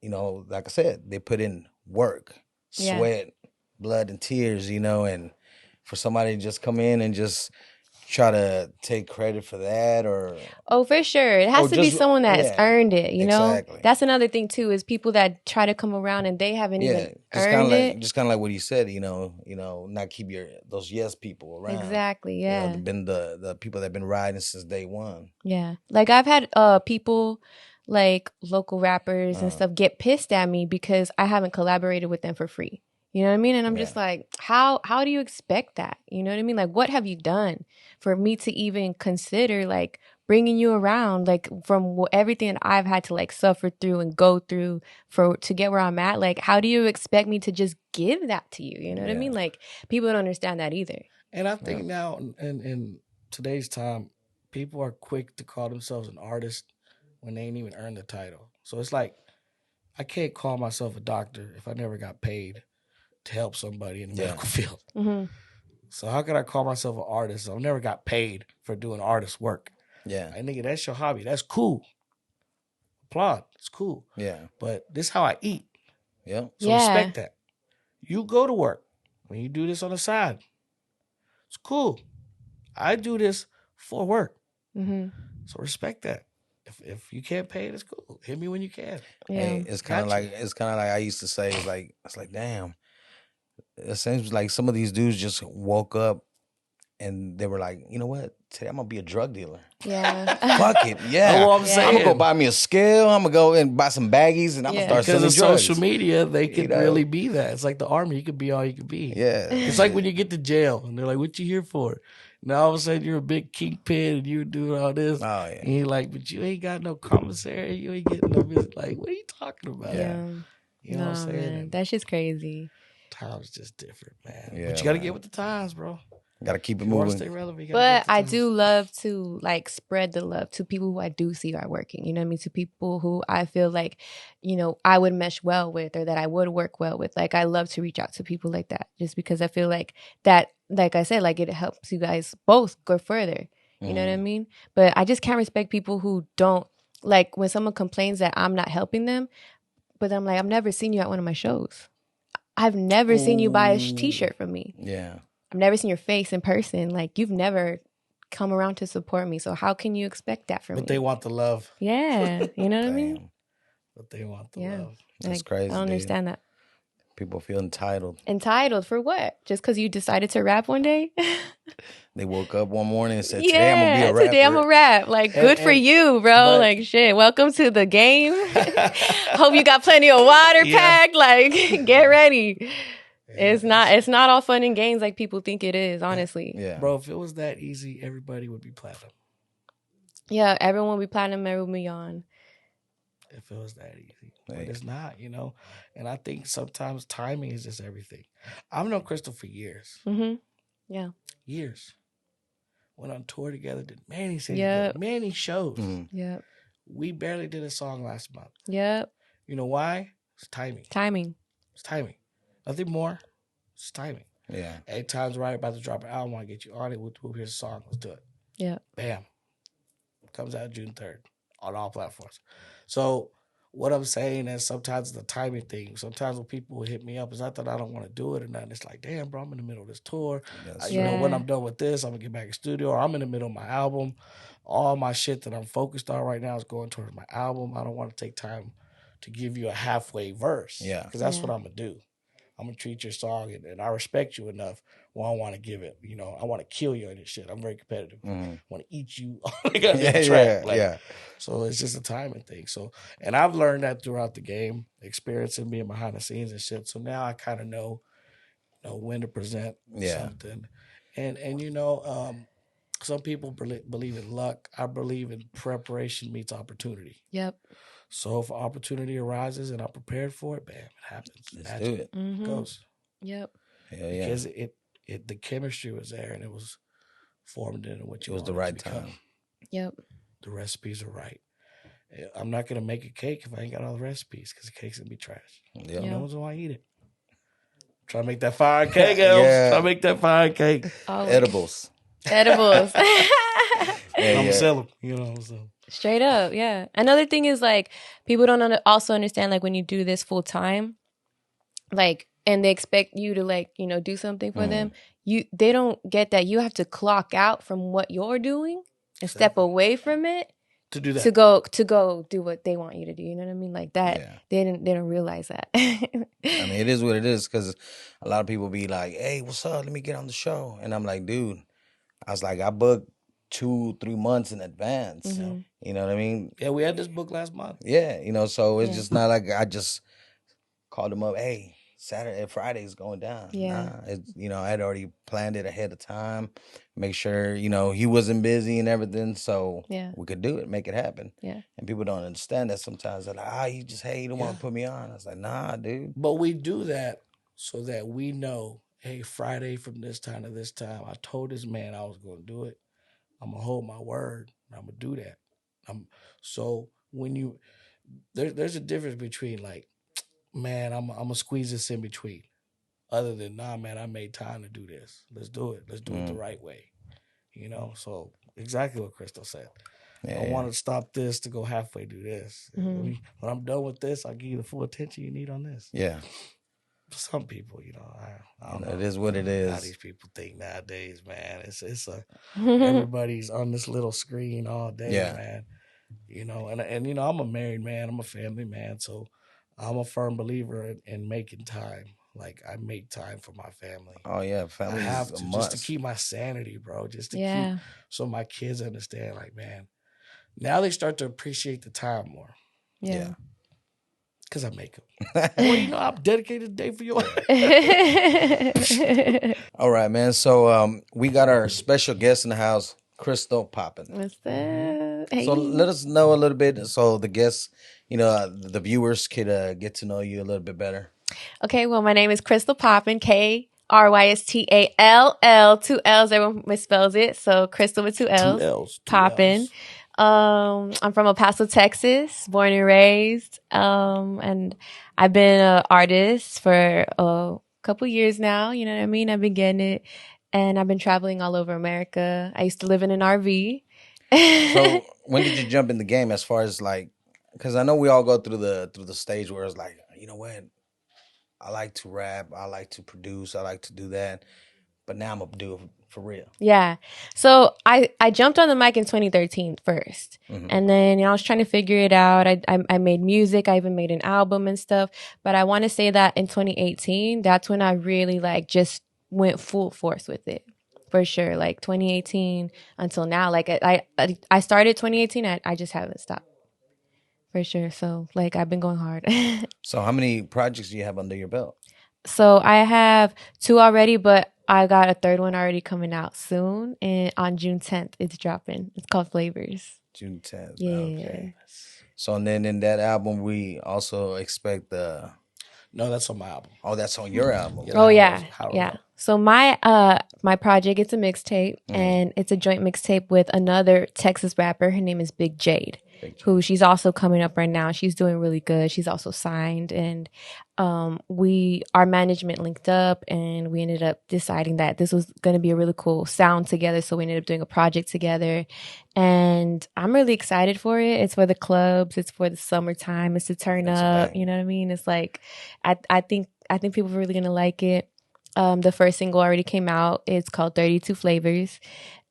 you know, like I said, they put in work, sweat, blood, and tears, you know, and for somebody to just come in and just try to take credit for that, or for sure, it has to be someone that's earned it, you know. That's another thing too, is people that try to come around and they haven't even earned it. Just kind of like what he said, you know, not keep those yes people around. Exactly. You know, they've been the people that have been riding since day one. Yeah, like I've had people, like local rappers and stuff, get pissed at me because I haven't collaborated with them for free. You know what I mean? And I'm just like, how do you expect that? You know what I mean? Like, what have you done for me to even consider, like, bringing you around, like, from everything that I've had to, like, suffer through and go through to get where I'm at? Like, how do you expect me to just give that to you? You know what I mean? Like, people don't understand that either. And I think now, in today's time, people are quick to call themselves an artist when they ain't even earned the title. So it's like, I can't call myself a doctor if I never got paid to help somebody in the medical field. So how could I call myself an artist? I never got paid for doing artist work. Yeah. Like, nigga, that's your hobby. That's cool. Applaud. It's cool. Yeah. But this is how I eat. Yeah. So respect that. You go to work. When you do this on the side, it's cool. I do this for work. So respect that. If you can't pay it, it's cool. Hit me when you can. Yeah. Hey, it's kind of like I used to say. It's like damn. It seems like some of these dudes just woke up and they were like, you know what? Today I'm gonna be a drug dealer. Yeah. Fuck it. Yeah. I'm saying. I'm gonna go buy me a scale. I'm gonna go and buy some baggies and I'm gonna start selling drugs. Because of social media, they could really be that. It's like the army. You could be all you could be. Yeah. It's like when you get to jail and they're like, what you here for? Now all of a sudden you're a big kingpin and you're doing all this. Oh, yeah. And you're like, but you ain't got no commissary. You ain't getting no visit. Like, what are you talking about? Yeah. You know what I'm saying? Man, that's just crazy. Times just different, man. Yeah, but you got to get with the times, bro. Gotta keep it You want moving. to stay relevant. But I do love to, like, spread the love to people who I do see are working. You know what I mean? To people who I feel like, you know, I would mesh well with, or that I would work well with. Like, I love to reach out to people like that, just because I feel like that, like I said, like, it helps you guys both go further. You know what I mean? But I just can't respect people who don't, like, when someone complains that I'm not helping them, but I'm like, I've never seen you at one of my shows. I've never seen you buy a t-shirt from me. Yeah. I've never seen your face in person. Like, you've never come around to support me. So how can you expect that from me? But they want the love. Yeah. You know what I mean? But they want the love. That's like, crazy. I don't understand that. People feel entitled. Entitled for what? Just because you decided to rap one day? They woke up one morning and said, today I'm going to be a rapper. Today I'm a rap. Like, good for you, bro. Like, shit, welcome to the game. Hope you got plenty of water packed. Like, get ready. Yeah, it's not all fun and games like people think it is, honestly. Yeah. Bro, if it was that easy, everybody would be platinum. Yeah, everyone would be platinum, everyone would be on. If it was that easy. But it's not, you know. And I think sometimes timing is just everything. I've known Krystall for years. Yeah. Years. Went on tour together, did many cities, many shows. Yep. We barely did a song last month. Yep. You know why? It's timing. It's timing. Nothing more. It's timing. Yeah. At times right about to drop an album, I want to get you on it. We'll hear a song. Let's do it. Yeah. Bam. Comes out June 3rd on all platforms. So what I'm saying is sometimes it's the timing thing. Sometimes when people hit me up, it's not that I don't want to do it or nothing. It's like, damn, bro, I'm in the middle of this tour. You know, when I'm done with this, I'm going to get back in studio, or I'm in the middle of my album. All my shit that I'm focused on right now is going towards my album. I don't want to take time to give you a halfway verse. Yeah. Because that's what I'm going to do. I'm going to treat your song, and I respect you enough where I want to give it. You know, I want to kill you on this shit. I'm very competitive. I want to eat you on the track. So it's just a timing thing. So, and I've learned that throughout the game, experiencing being behind the scenes and shit. So now I kind of know when to present something. And you know, some people believe in luck. I believe in preparation meets opportunity. Yep. So if opportunity arises and I'm prepared for it, bam, it happens. Let's do it. It goes. Yep. Because the chemistry was there and it was formed into what you It was the right time. Yep. The recipes are right. I'm not gonna make a cake if I ain't got all the recipes because the cake's gonna be trash. Yeah. No one's gonna eat it. Try to make that fire cake, Elms. Yeah. Try to make that fire cake. Edibles. Edibles. I'm gonna sell them, you know. So. Straight up, yeah. Another thing is like people don't also understand like when you do this full time, like, and they expect you to like, you know, do something for them. They don't get that you have to clock out from what you're doing and step away from it to do that, to go do what they want you to do. You know what I mean? Like that. Yeah. They didn't realize that. I mean, it is what it is, because a lot of people be like, "Hey, what's up? Let me get on the show," and I'm like, "Dude," I was like, "I booked 2-3 months in advance." Mm-hmm. You know what I mean? Yeah, we had this book last month. Yeah, you know, so it's just not like I just called them up. Hey, Saturday and Friday's going down. Yeah. Nah, you know, I had already planned it ahead of time, make sure, you know, he wasn't busy and everything, so we could do it, make it happen. Yeah. And people don't understand that sometimes. They're like, you don't want to put me on. I was like, nah, dude. But we do that so that we know, hey, Friday from this time to this time, I told this man I was going to do it. I'm going to hold my word. I'm going to do that. So when you, there's a difference between like, man, I'm going to squeeze this in between. Other than, nah, man, I made time to do this. Let's do it. Let's do it the right way. You know, so exactly what Krystall said. I don't want to stop this to go halfway do this. When I'm done with this, I'll give you the full attention you need on this. Yeah. Some people, you know, I don't know. It is what it is. How these people think nowadays, man. It's everybody's on this little screen all day, man. You know, and you know, I'm a married man. I'm a family man, so I'm a firm believer in making time. Like I make time for my family. Oh yeah, family. I have to just to keep my sanity, bro. Just to keep so my kids understand. Like, man, now they start to appreciate the time more. Yeah. Because I make them. Well, you know, I'm dedicated today for you. All right, man. So we got our special guest in the house, Krystall Poppin. What's that? Hey. So let us know a little bit, so the guests, you know, the viewers could get to know you a little bit better. Okay, well, my name is Krystall Poppin, Krystall, 2 L's. Everyone misspells it, so Krystall with 2 L's. 2 L's. Poppin. I'm from El Paso, Texas, born and raised. And I've been an artist for a couple years now. You know what I mean? I've been getting it, and I've been traveling all over America. I used to live in an RV. So when did you jump in the game? As far as like, because I know we all go through the stage where it's like, you know what, I like to rap, I like to produce, I like to do that, but now I'm gonna do it for real. Yeah. So I jumped on the mic in 2013 first. And then I was trying to figure it out. I made music. I even made an album and stuff. But I want to say that in 2018, that's when I really like just went full force with it. For sure. Like 2018 until now. Like I started 2018. I just haven't stopped. For sure. So like I've been going hard. So how many projects do you have under your belt? So I have 2 already, but I got a 3rd one already coming out soon. And on June 10th, it's dropping. It's called Flavors. June 10th. Yeah. Okay. So and then in that album, we also expect the... No, that's on my album. Oh, that's on your album. Oh, yeah. Yeah. So my project, it's a mixtape. And it's a joint mixtape with another Texas rapper. Her name is Big Jade. Who she's also coming up right now. She's doing really good. She's also signed, and our management linked up, and we ended up deciding that this was going to be a really cool sound together. So we ended up doing a project together, and I'm really excited for it. It's for the clubs. It's for the summertime. It's to turn up. You know what I mean? It's like I think people are really going to like it. The first single already came out. It's called 32 Flavors.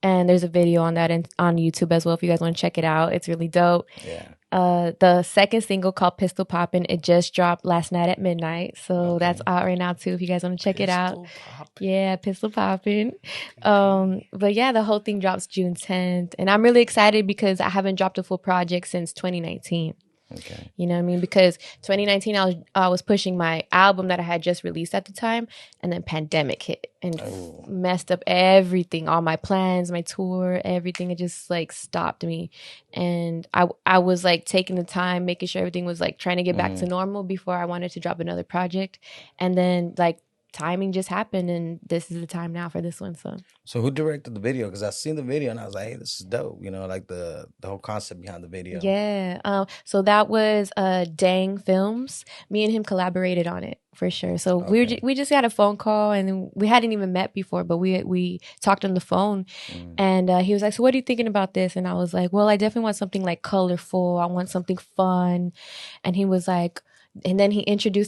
And there's a video on that on YouTube as well if you guys want to check it out. It's really dope. Yeah. The second single called Krystall Poppin, it just dropped last night at midnight. So that's out right now too if you guys want to check it out. Yeah, Krystall Poppin. But yeah, the whole thing drops June 10th. And I'm really excited because I haven't dropped a full project since 2019. Okay. You know what I mean? Because 2019, I was pushing my album that I had just released at the time, and then pandemic hit and messed up everything, all my plans, my tour, everything. It just like stopped me, and I was like taking the time, making sure everything was like trying to get back to normal before I wanted to drop another project, and then like timing just happened, and this is the time now for this one. So who directed the video? Because I seen the video and I was like, hey, this is dope. Like the whole concept behind the video. Yeah. So that was Dang Films. Me and him collaborated on it for sure. So we just had a phone call, and we hadn't even met before, but we talked on the phone, and he was like, so what are you thinking about this? And I was like, well, I definitely want something like colorful. I want something fun. And he was like, and then he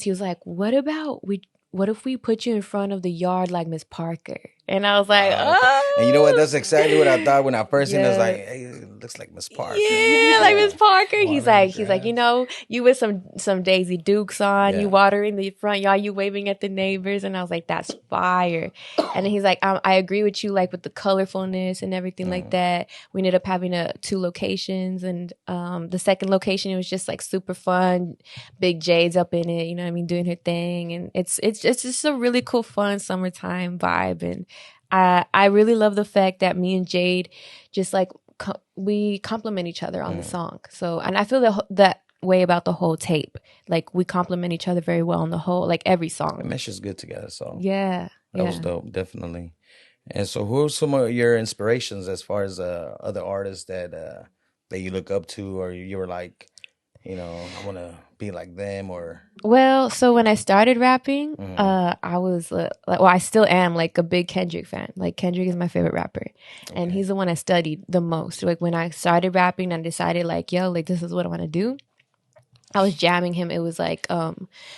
was like, what if we put you in front of the yard like Miss Parker? And I was like, oh. And you know what? That's exactly what I thought when I first seen it. I was like, hey, it looks like Miss Parker. Yeah, like Miss Parker. He's like, you with some Daisy Dukes on, you watering the front yard, you waving at the neighbors. And I was like, that's fire. And then he's like, I agree with you, like with the colorfulness and everything like that. We ended up having 2 locations, and the second location, it was just like super fun. Big Jade's up in it, you know what I mean, doing her thing. And it's just a really cool, fun summertime vibe. And I really love the fact that me and Jade just like we complement each other on the song. So, and I feel that way about the whole tape. Like we complement each other very well on the whole, like every song. It meshes good together. So yeah, that was dope, definitely. And so, who are some of your inspirations as far as other artists that you look up to, or you were like, I want to be like them, or? Well, so when I started rapping, I was I still am like a big Kendrick fan. Like Kendrick is my favorite rapper, and he's the one I studied the most. Like when I started rapping, I decided like, yo, like this is what I want to do. I was jamming him. It was like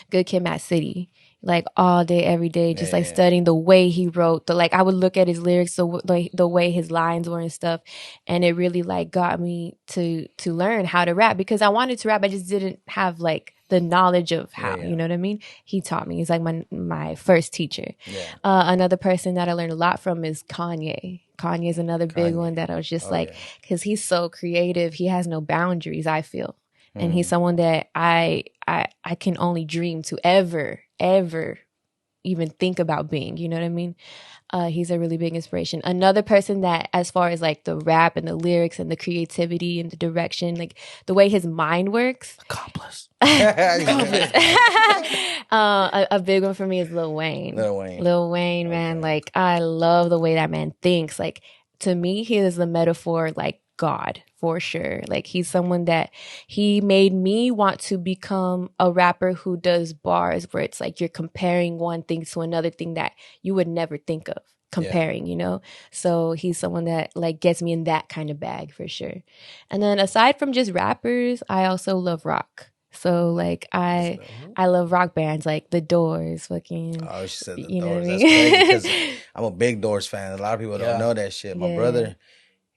Good Kid, Mad City, like all day, every day, just studying the way he wrote. I would look at his lyrics, the way his lines were and stuff, and it really like got me to learn how to rap, because I wanted to rap. I just didn't have like the knowledge of how, you know what I mean? He taught me. He's like my first teacher. Yeah. Another person that I learned a lot from is Kanye. Kanye is another big one that I was just because he's so creative. He has no boundaries, I feel. And he's someone that I can only dream to ever even think about being, you know what I mean? He's a really big inspiration. Another person that, as far as like the rap and the lyrics and the creativity and the direction, like the way his mind works. Accomplice. A big one for me is Lil Wayne. Lil Wayne, man. Like I love the way that man thinks. Like to me, he is the metaphor, like God, for sure. Like he's someone that he made me want to become a rapper who does bars where it's like you're comparing one thing to another thing that you would never think of comparing, you know? So he's someone that like gets me in that kind of bag for sure. And then aside from just rappers, I also love rock. So like I love rock bands like The Doors, fucking. Oh, she said The Doors. Know what I mean? That's crazy because I'm a big Doors fan. A lot of people don't know that shit. My brother,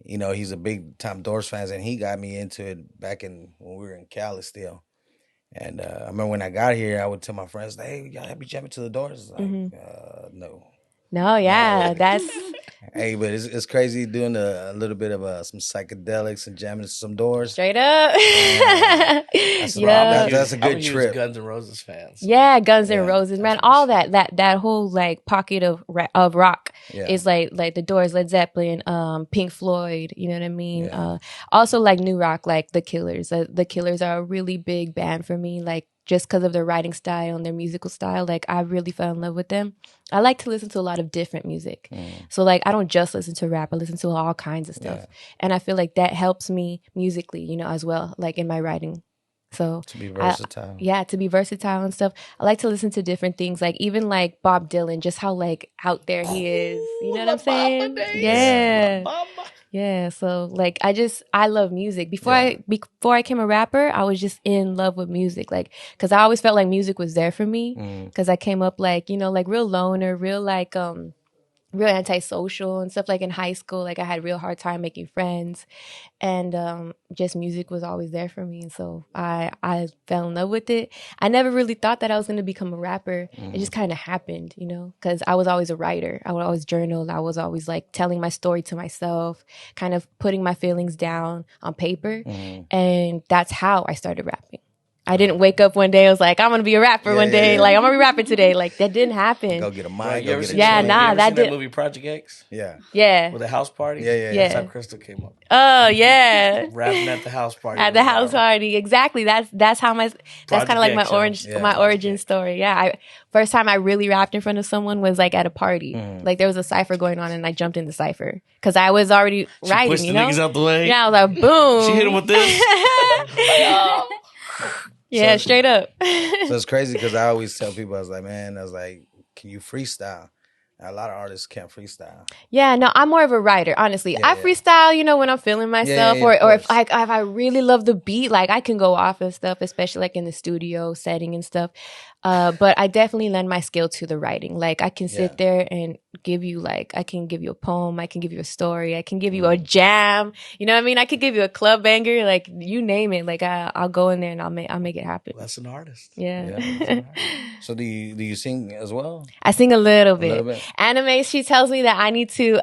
he's a big time Doors fan, and he got me into it back when we were in Cali still. And I remember when I got here, I would tell my friends, "Hey, y'all be jamming to The Doors?" Like, no. No, yeah, that's. Hey, but it's crazy doing a little bit of some psychedelics and jamming to some Doors. Straight up. That's a good trip. Guns N' Roses fans. Yeah, Guns N' Roses, man. All that whole like pocket of rock is like The Doors, Led Zeppelin, Pink Floyd. You know what I mean? Yeah. Also like new rock, like The Killers. The Killers are a really big band for me. Like just because of their writing style and their musical style, like I really fell in love with them. I like to listen to a lot of different music. So like I don't just listen to rap, I listen to all kinds of stuff. And I feel like that helps me musically, as well, like in my writing. So to be versatile. To be versatile and stuff. I like to listen to different things, like even like Bob Dylan, just how like out there he is. You know what I'm saying? Yeah, so like I love music. Before I became a rapper, I was just in love with music, like because I always felt like music was there for me, because I came up like like real loner, real like real antisocial and stuff. Like in high school, like I had a real hard time making friends, and just music was always there for me. And so I fell in love with it. I never really thought that I was going to become a rapper. It just kind of happened, because I was always a writer. I would always journal. I was always like telling my story to myself, kind of putting my feelings down on paper. And that's how I started rapping. I didn't wake up one day. I was like, I'm gonna be a rapper one day. Like I'm gonna be rapping today. Like that didn't happen. Go get a mic. Go get that movie Project X. Yeah. With a house party. Yeah. That's how Krystall came up. Oh yeah. Rapping at the house party. At the house party, exactly. That's how that's kind of like my origin story. Yeah, first time I really rapped in front of someone was like at a party. Like there was a cipher going on, and I jumped in the cipher because I was already writing. Pushed the niggas out the way. Yeah, I was like, boom. She hit him with this. Yeah, straight up. So it's crazy because I always tell people, I was like, can you freestyle? A lot of artists can't freestyle. Yeah, no, I'm more of a writer, honestly. I freestyle, when I'm feeling myself, or if I really love the beat, like I can go off and stuff, especially like in the studio setting and stuff. But I definitely lend my skill to the writing. Like I can sit there and give you I can give you a poem, I can give you a story, I can give you a jam. You know what I mean? I could give you a club banger, like you name it. Like I'll go in there and I'll make it happen. Well, that's an artist. Yeah. So do you sing as well? I sing a little bit. Anna Mvze, she tells me that I need to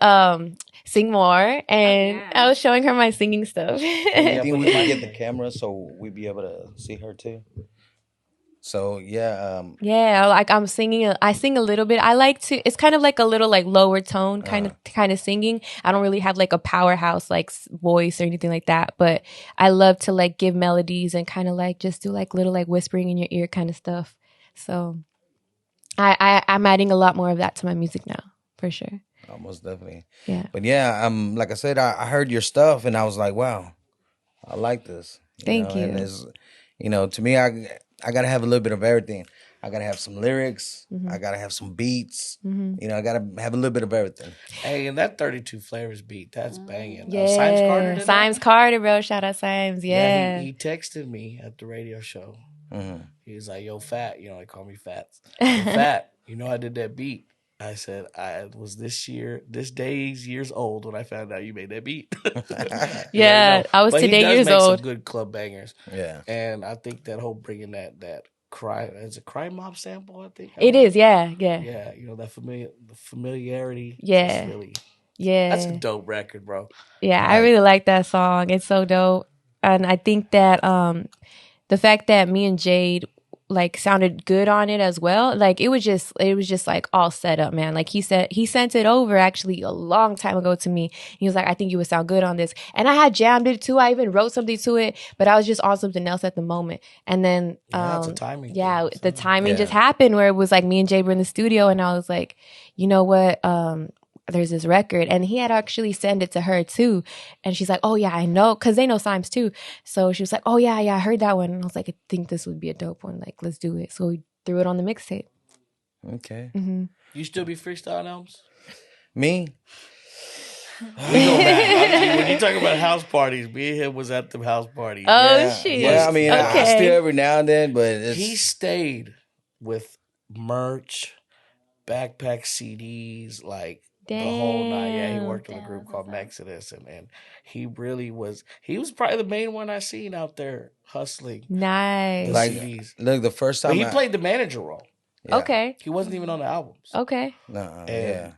sing more, and I was showing her my singing stuff. I think we can get the camera so we'd be able to see her too. So like I'm singing. I sing a little bit. I like to. It's kind of like a little like lower tone kind of singing. I don't really have like a powerhouse like voice or anything like that. But I love to like give melodies and kind of like just do like little like whispering in your ear kind of stuff. So I'm adding a lot more of that to my music now, for sure. Most definitely. Yeah. But like I said, I heard your stuff and I was like, wow, I like this. Thank you. And it's, to me, I gotta have a little bit of everything. I gotta have some lyrics. I gotta have some beats. I gotta have a little bit of everything. Hey, and that 32 Flavors beat, that's banging. Yeah, Symes Carter, bro. Shout out Symes. Yeah. He texted me at the radio show. He was like, "Yo, Fat," they call me Fats. Yo, Fat, I did that beat. I said, I was this years old when I found out you made that beat. Yeah, I was today years old. Some good club bangers. Yeah, and I think that whole bringing that crime, it's a crime mob sample. I think it is. Yeah. That familiarity. Yeah, really. Yeah, that's a dope record, bro. Yeah, I really like that song. It's so dope, and I think that the fact that me and Jade like sounded good on it as well. Like it was just like all set up, man. Like he sent it over actually a long time ago to me. He was like, I think you would sound good on this. And I had jammed it too. I even wrote something to it, but I was just on something else at the moment. And then it's a timing. Yeah, the timing just happened where it was like me and Jay were in the studio and I was like, you know what? There's this record, and he had actually sent it to her too, and she's like, oh yeah, I know, because they know Symes too, so she was like, oh yeah, I heard that one, and I was like, I think this would be a dope one, like let's do it. So we threw it on the mixtape. Okay. You still be freestyling, Elms? Me? We go back. When you talk about house parties, me and him was at the house party. Oh shit. Yeah, I mean, I still every now and then, but he stayed with merch, backpack CDs, like Damn. the whole night. Yeah, he worked with a group called Exodus, and he really was. He was probably the main one I seen out there hustling. Nice. Like, CDs. Look, the first time he played the manager role. Yeah. Okay. He wasn't even on the albums. Okay. Yeah.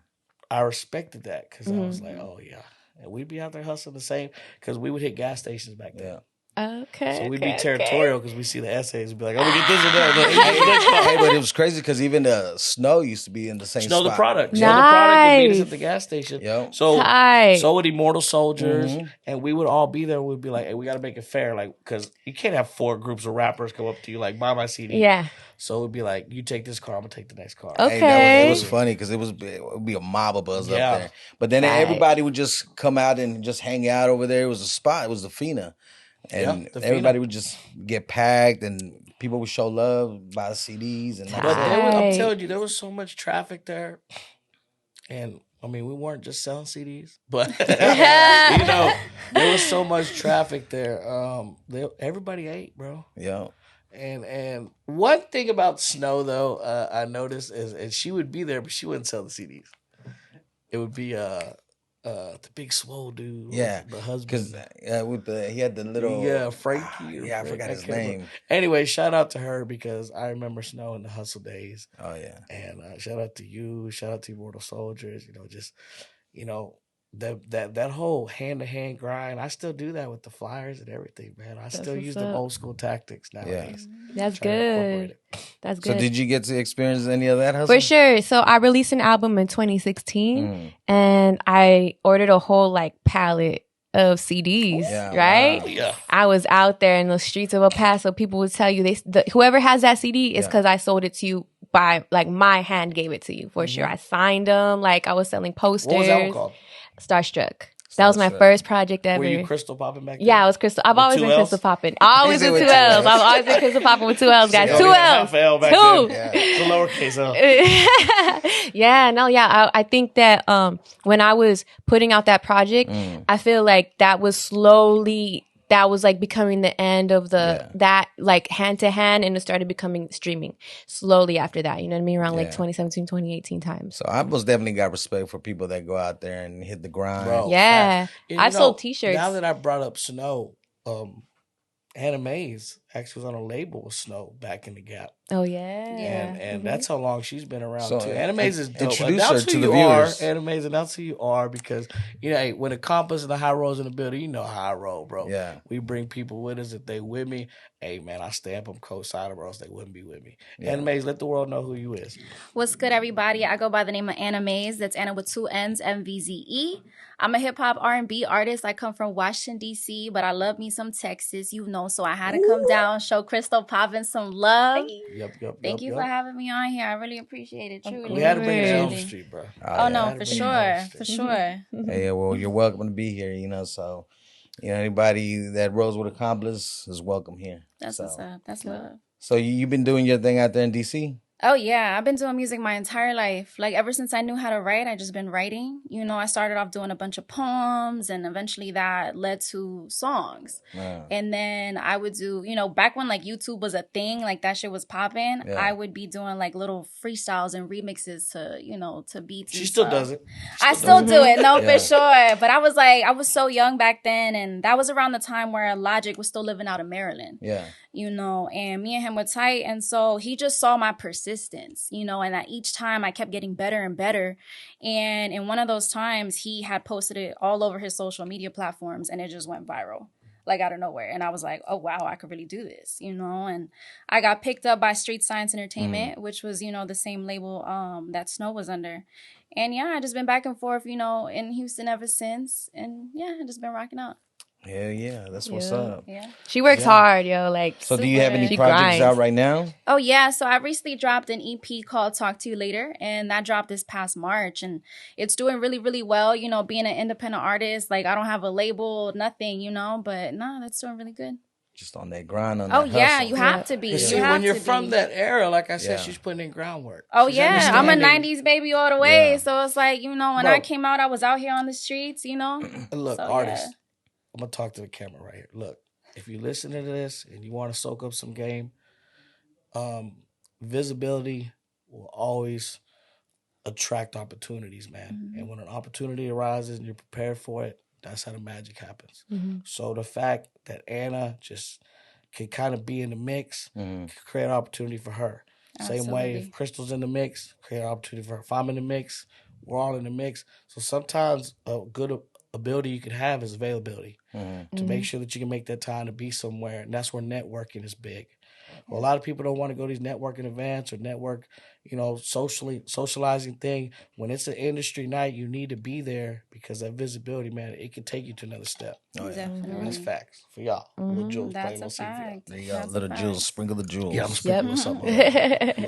I respected that because I was like, oh yeah, and we'd be out there hustling the same because we would hit gas stations back then. Yeah. Okay. So we'd be territorial because we see the essays and be like, "I'm gonna get this and that." Hey, but it was crazy because even the Snow used to be in the same Snow spot. the Product. Nice. Snow the Product would meet us at the gas station. Yep. So would Immortal Soldiers, and we would all be there. We'd be like, "Hey, we got to make it fair, like, because you can't have 4 groups of rappers come up to you like, buy my CD." Yeah. So it would be like, you take this car, I'm gonna take the next car. Okay. Hey, it was funny because it would be a mob of us up there. But then everybody would just come out and just hang out over there. It was a spot. It was the Fina. And everybody would just get packed and people would show love, buy CDs. And I'm telling you, there was so much traffic there. And I mean, we weren't just selling CDs, but there was so much traffic there. Everybody ate, bro. Yeah. And one thing about Snow though, I noticed is, and she would be there, but she wouldn't sell the CDs. It would be the big swole dude, the husband, because he had the little Frankie. I forgot his name. Anyway, shout out to her because I remember Snow in the hustle days. Oh yeah, and shout out to you, shout out to Immortal Soldiers. that whole hand-to-hand grind, I still do that with the flyers and everything, man. I still use the old school tactics nowadays. That's good. That's good. So did you get to experience any of that hustle? For sure. So I released an album in 2016 and I ordered a whole like palette of CDs, right? Wow. Yeah. I was out there in the streets of El Paso. People would tell you whoever has that CD is because I sold it to you by like my hand gave it to you for sure. I signed them. Like I was selling posters. What was that one called? Starstruck. That was my first project ever. Were you Krystall Poppin back then? Yeah, I was Krystall. I've always been Krystall Poppin. Always been 2 L's. I've always been Krystall Poppin with 2 L's, guys. 2 L's. 2. It's a lowercase L. I think that when I was putting out that project, I feel like that was like becoming the end of that like hand to hand, and it started becoming streaming slowly after that. You know what I mean? Around like 2017, 2018 times. So I most definitely got respect for people that go out there and hit the grind. Bro, yeah. I sold t-shirts. Now that I brought up Snow, Anna Mvze actually was on a label with Snow back in the Gap. Oh yeah. And that's how long she's been around so too. Anna Mvze is dope. Introduce Announce her who to the you viewers. are. Anna Mvze, announce who you are, because hey, when Accomplice and the High Rolls in the building, you know how I roll, bro. Yeah. We bring people with us. If they with me, hey man, I stamp them co-signer, or else they wouldn't be with me. Anna Mvze, let the world know who you is. What's good, everybody? I go by the name of Anna Mvze. That's Anna with 2 N's, Mvze. I'm a hip hop R&B artist. I come from Washington D.C., but I love me some Texas, so I had to come down, show Krystall Poppin some love. Yep. Thank you for having me on here. I really appreciate it. Truly, we had to bring it to Elm Street, bro. Oh no, for sure. Hey, well, you're welcome to be here. So, anybody that rolls with Accomplice is welcome here. That's what's up. That's love. So you've been doing your thing out there in DC? Oh, yeah. I've been doing music my entire life. Like, ever since I knew how to write, I just been writing. I started off doing a bunch of poems, and eventually that led to songs. Wow. And then I would do, back when, like, YouTube was a thing, like, that shit was popping, I would be doing, like, little freestyles and remixes to beats. She still does it. I still do it. No, for sure. But I was so young back then, and that was around the time where Logic was still living out of Maryland. Yeah. And me and him were tight. And so he just saw my persistence, and that each time I kept getting better and better. And in one of those times, he had posted it all over his social media platforms, and it just went viral, like out of nowhere. And I was like, oh, wow, I could really do this, and I got picked up by Street Science Entertainment, which was, the same label that Snow was under. And yeah, I just been back and forth, in Houston ever since. And yeah, I just been rocking out. Hell yeah, that's what's up. Yeah. She works hard, yo. Like, so do you have any projects out right now? Oh yeah, so I recently dropped an EP called Talk to You Later, and that dropped this past March, and it's doing really, really well. Being an independent artist, like I don't have a label, nothing, but that's doing really good. Just on that grind, on that hustle. Yeah, you have to be. When you're from that era, like I said, she's putting in groundwork. Oh yeah, I'm a 90s baby all the way, so it's like, when I came out, I was out here on the streets, Look, so, artists. I'm going to talk to the camera right here. Look, if you listen to this and you want to soak up some game, visibility will always attract opportunities, man. And when an opportunity arises and you're prepared for it, that's how the magic happens. So the fact that Anna just can kind of be in the mix, can create an opportunity for her. Absolutely. Same way, if Krystall's in the mix, create an opportunity for her. If I'm in the mix, we're all in the mix. So sometimes a good ability you can have is availability to make sure that you can make that time to be somewhere. And that's where networking is big. Well, a lot of people don't want to go to these networking events or network, socializing thing. When it's an industry night, you need to be there because that visibility, man, it can take you to another step. Definitely. That's facts for y'all. Little Jules, that's a fact. There you go. Little Jules, sprinkle the jewels. Yeah, I'm sprinkling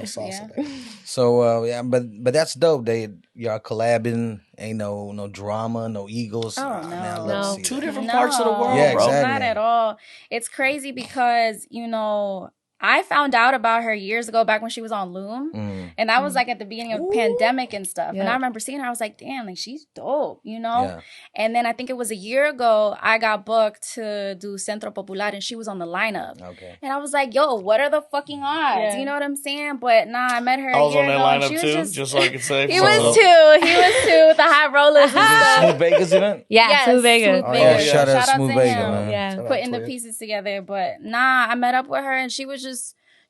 something. So, but that's dope. Y'all collabing. Ain't no drama, no egos. Oh, no. Two different parts of the world, yeah, bro. Exactly. Not at all. It's crazy because, I found out about her years ago, back when she was on Loom. And that was like at the beginning of the pandemic and stuff. Yeah. And I remember seeing her, I was like, damn, like she's dope, Yeah. And then I think it was a year ago, I got booked to do Centro Popular and she was on the lineup. Okay. And I was like, yo, what are the fucking odds? Yeah. You know what I'm saying? But nah, I met her a year ago. I was on that lineup too, just so I could say. He was too with the high rollers. Smooth Vegas event? Yeah, Smooth Vegas. Oh, yeah. Shout out Smooth Vegas, him. man. Yeah. Putting the pieces together. But nah, I met up with her and she was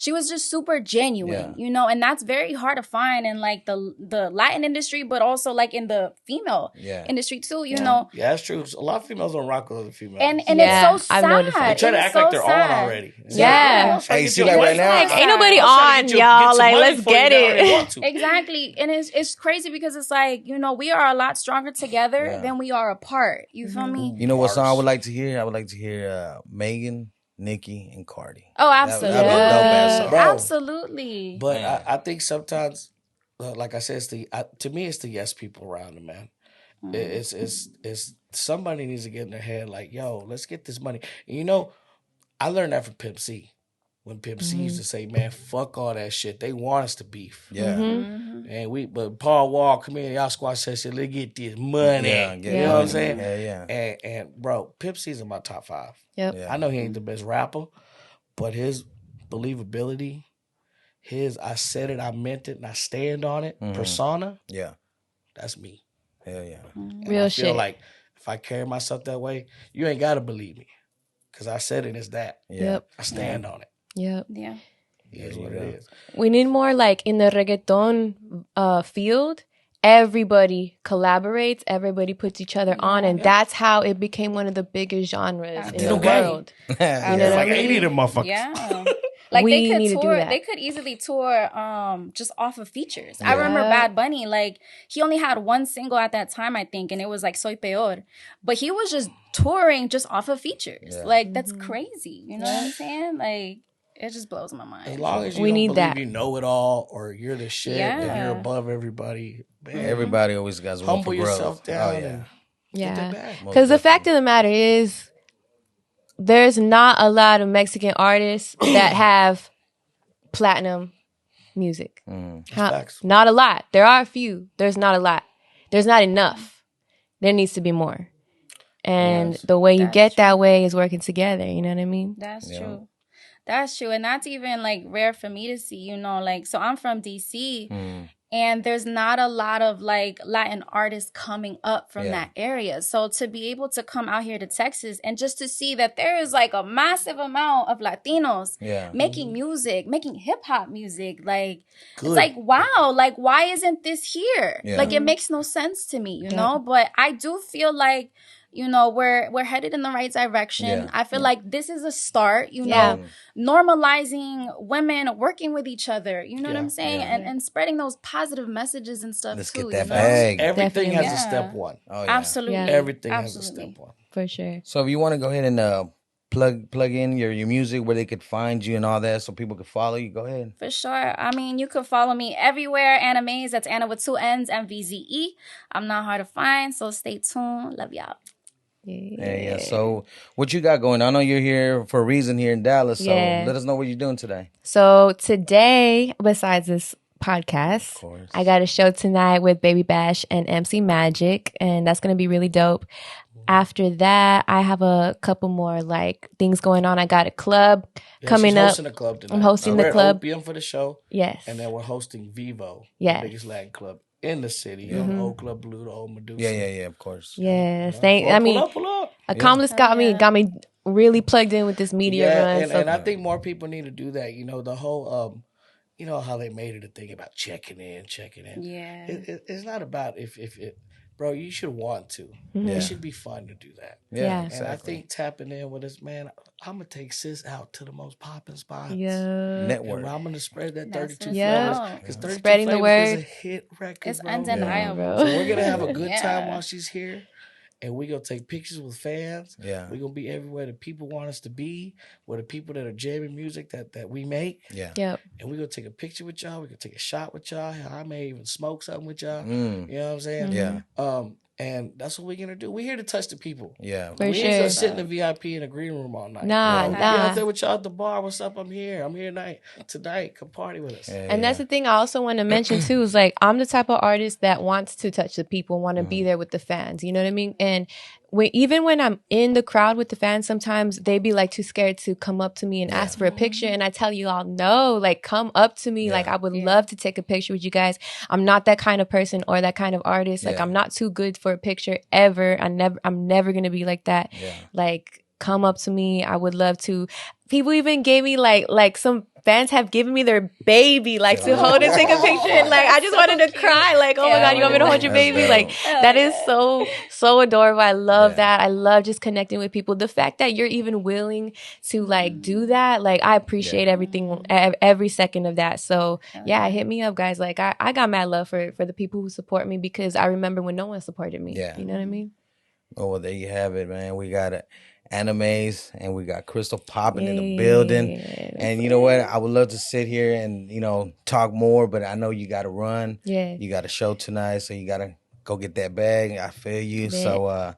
she was just super genuine, you know, and that's very hard to find in like the Latin industry, but also like in the female industry too, you know. Yeah, that's true. A lot of females don't rock with other females. And it's so sad. I've noticed that. They try to act like they're on already. Hey, see that right now? Like, ain't nobody on, y'all. Like, let's get it. Exactly. And it's crazy because it's like, you know, we are a lot stronger together than we are apart. You feel me? You know what song I would like to hear? I would like to hear Megan, Nicki, and Cardi. Oh, absolutely. That'd be a dope-ass song. Absolutely. But I think sometimes, like I said, to me, it's the yes people around them, man. It's somebody needs to get in their head like, yo, let's get this money. And you know, I learned that from Pimp C. When Pimp C used to say, man, fuck all that shit. They want us to beef. Yeah. And but Paul Wall, come in, y'all squash that shit. Let's get this money. You know what I'm saying? Yeah. And bro, Pimp C's in my top 5. Yep. Yeah. I know he ain't the best rapper, but his believability, his I said it, I meant it, and I stand on it, persona, that's me. Hell yeah. And Real I shit. feel like if I carry myself that way, you ain't got to believe me. Because I said it as that. Yep. I stand on it. Yep. Yeah. It is what it is. We need more like in the reggaeton field. Everybody collaborates. Everybody puts each other on, and that's how it became one of the biggest genres in the world. You know what like I mean? 80 of them motherfuckers. Yeah. Like We they need to could do tour, that. they could easily tour just off of features. I remember Bad Bunny, like he only had one single at that time, I think, and it was like Soy Peor. But he was just touring just off of features. Like that's crazy. You know what I'm saying? Like it just blows my mind. As long as you We don't need believe that. you know it all or you're the shit and you're above everybody, man, Everybody always got room humble for growth. yourself down. Oh, yeah. And get that Yeah. back. Because the fact of the matter is, there's not a lot of Mexican artists that have platinum music. Facts. Not a lot. There are a few. There's not a lot. There's not enough. There needs to be more. And the way you get that way is working together. You know what I mean? That's true. That's true. And that's even like rare for me to see, you know, like, so I'm from DC and there's not a lot of like Latin artists coming up from that area. So to be able to come out here to Texas and just to see that there is like a massive amount of Latinos making music, making hip hop music, like, it's like, wow, like, why isn't this here? Like, it makes no sense to me, you know, but I do feel like, you know, we're headed in the right direction. I feel like this is a start, you know, normalizing women working with each other, you know what I'm saying? And spreading those positive messages and stuff Let's too. get that you know? bag. Everything Definitely. has a step one. Oh, yeah. Absolutely. Everything Absolutely. has a step one. For sure. So if you want to go ahead and plug in your music where they could find you and all that so people could follow you, go ahead. For sure. I mean, you could follow me everywhere. Anna Mvze. That's Anna with 2 N's, Mvze. I'm not hard to find, so stay tuned. Love y'all. Yeah. So what you got going? I know you're here for a reason here in Dallas. So let us know what you're doing today. So today, besides this podcast, I got a show tonight with Baby Bash and MC Magic, and that's going to be really dope. After that, I have a couple more like things going on. I got a club coming up. Hosting a club tonight. I'm hosting the We're at club. Opium for the show. Yes. And then we're hosting Vivo, Yes. the biggest Latin club in the city. The old Club Blue, the old Medusa. Yeah, of course. Yes. Pull up. Accomplice got me really plugged in with this media run. And I think more people need to do that. You know, the whole, you know how they made it a thing about checking in. Yeah. It's not about if it, bro, you should want to. It should be fun to do that. Yeah. And I think tapping in with us, man, I'm going to take sis out to the most popping spots. Yeah. Network. And I'm going to spread that 32 Yeah. flavors. Because 32 Spreading the flavors is word. a hit record, It's bro. undeniable. So we're going to have a good time while she's here. And we're going to take pictures with fans. Yeah. We're going to be everywhere that people want us to be, with the people that are jamming music that we make. Yeah. Yep. And we're going to take a picture with y'all. We're going to take a shot with y'all. I may even smoke something with y'all. You know what I'm saying? Yeah. And that's what we're going to do. We're here to touch the people. Yeah. For We sure. ain't going to sit in the VIP in the green room all night. Nah, Be nah. out there with y'all at the bar. What's up? I'm here. I'm here tonight. Come party with us. And that's the thing I also want to mention too, is like, I'm the type of artist that wants to touch the people, want to be there with the fans. You know what I mean? And even when I'm in the crowd with the fans, sometimes they be like too scared to come up to me and ask for a picture. And I tell you all, no, like, come up to me. Like, I would love to take a picture with you guys. I'm not that kind of person or that kind of artist. Like, I'm not too good for a picture ever. I'm never going to be like that. Like, come up to me. I would love to. People even gave me like some fans have given me their baby, like to hold and take a picture. And like I just wanted to cry. Like, oh my God, you want me to hold your baby? Like that is so adorable. I love that. I love just connecting with people. The fact that you're even willing to like do that, like I appreciate everything, every second of that. So yeah, hit me up, guys. Like I got mad love for the people who support me, because I remember when no one supported me. You know what I mean? Oh, well, there you have it, man. We got Anna Mvze and we got Krystall Poppin in the building. And you know what? I would love to sit here and, talk more, but I know you got to run. Yeah. You got a show tonight, so you got to go get that bag. I feel you. So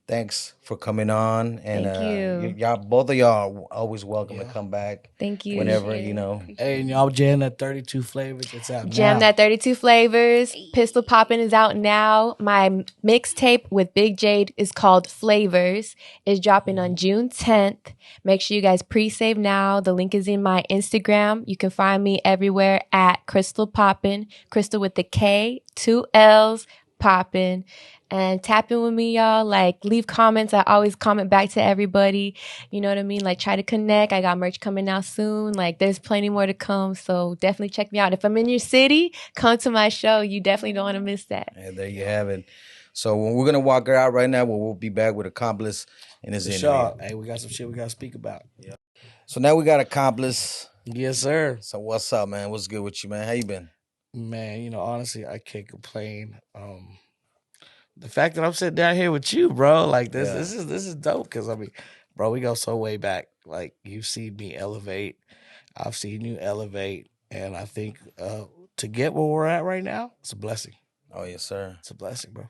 thanks for coming on. And Thank you. y'all, both of y'all are always welcome to come back. Thank you. Whenever, Hey, and y'all jam that 32 flavors. It's out Jam now. that 32 flavors. Pistol Poppin is out now. My mixtape with Big Jade is called Flavors. It's dropping on June 10th. Make sure you guys pre-save now. The link is in my Instagram. You can find me everywhere at Krystall Poppin. Krystall with the K, 2 L's, Poppin. And tap in with me, y'all. Like, leave comments. I always comment back to everybody. You know what I mean? Like, try to connect. I got merch coming out soon. Like, there's plenty more to come. So definitely check me out. If I'm in your city, come to my show. You definitely don't want to miss that. And there you have it. So we're going to walk her out right now. We'll be back with Accomplice in his interview. Hey, we got some shit we got to speak about. Yeah. So now we got Accomplice. Yes, sir. So what's up, man? What's good with you, man? How you been? Man, honestly, I can't complain. The fact that I'm sitting down here with you, bro, like this is dope. Because I mean, bro, we go so way back. Like, you've seen me elevate, I've seen you elevate, and I think to get where we're at right now, it's a blessing. Oh yes, sir. It's a blessing, bro.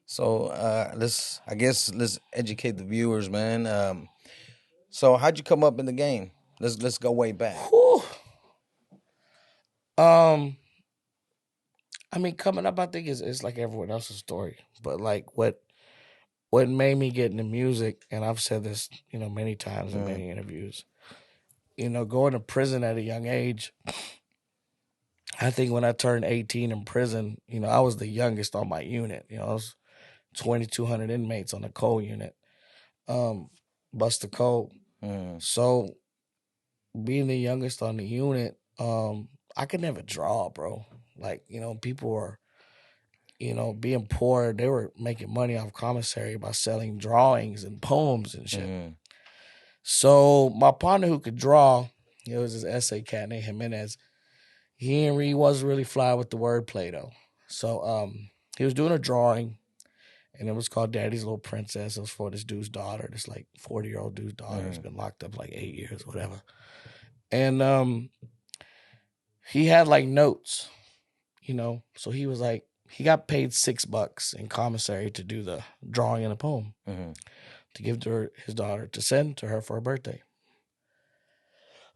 So let's educate the viewers, man. So how'd you come up in the game? Let's go way back. Whew. I mean, coming up, I think it's like everyone else's story. But like what made me get into music, and I've said this, many times in many interviews, going to prison at a young age. I think when I turned 18 in prison, I was the youngest on my unit. I was 2,200 inmates on the coal unit. Bust the coal. So being the youngest on the unit, I could never draw, bro. Like, people were, being poor. They were making money off commissary by selling drawings and poems and shit. So my partner who could draw, it was this essay cat named Jimenez. He wasn't really fly with the wordplay though. So he was doing a drawing, and it was called Daddy's Little Princess. It was for this dude's daughter, this like 40-year-old dude's daughter who's been locked up like 8 years, whatever. And he had like notes, so he was like, he got paid $6 in commissary to do the drawing and a poem to give to his daughter to send to her for her birthday.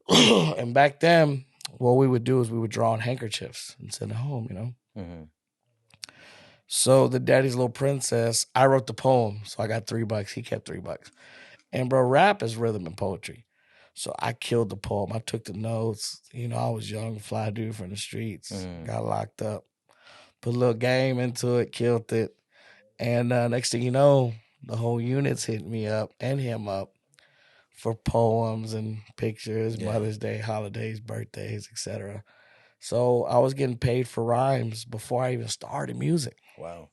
And back then, what we would do is we would draw on handkerchiefs and send it home, So the Daddy's Little Princess, I wrote the poem, so I got $3. He kept $3. And bro, rap is rhythm and poetry. So I killed the poem. I took the notes. I was young, fly dude from the streets. Got locked up. Put a little game into it, killed it. And next thing you know, the whole unit's hitting me up and him up for poems and pictures, Mother's Day, holidays, birthdays, etc. So I was getting paid for rhymes before I even started music. Wow.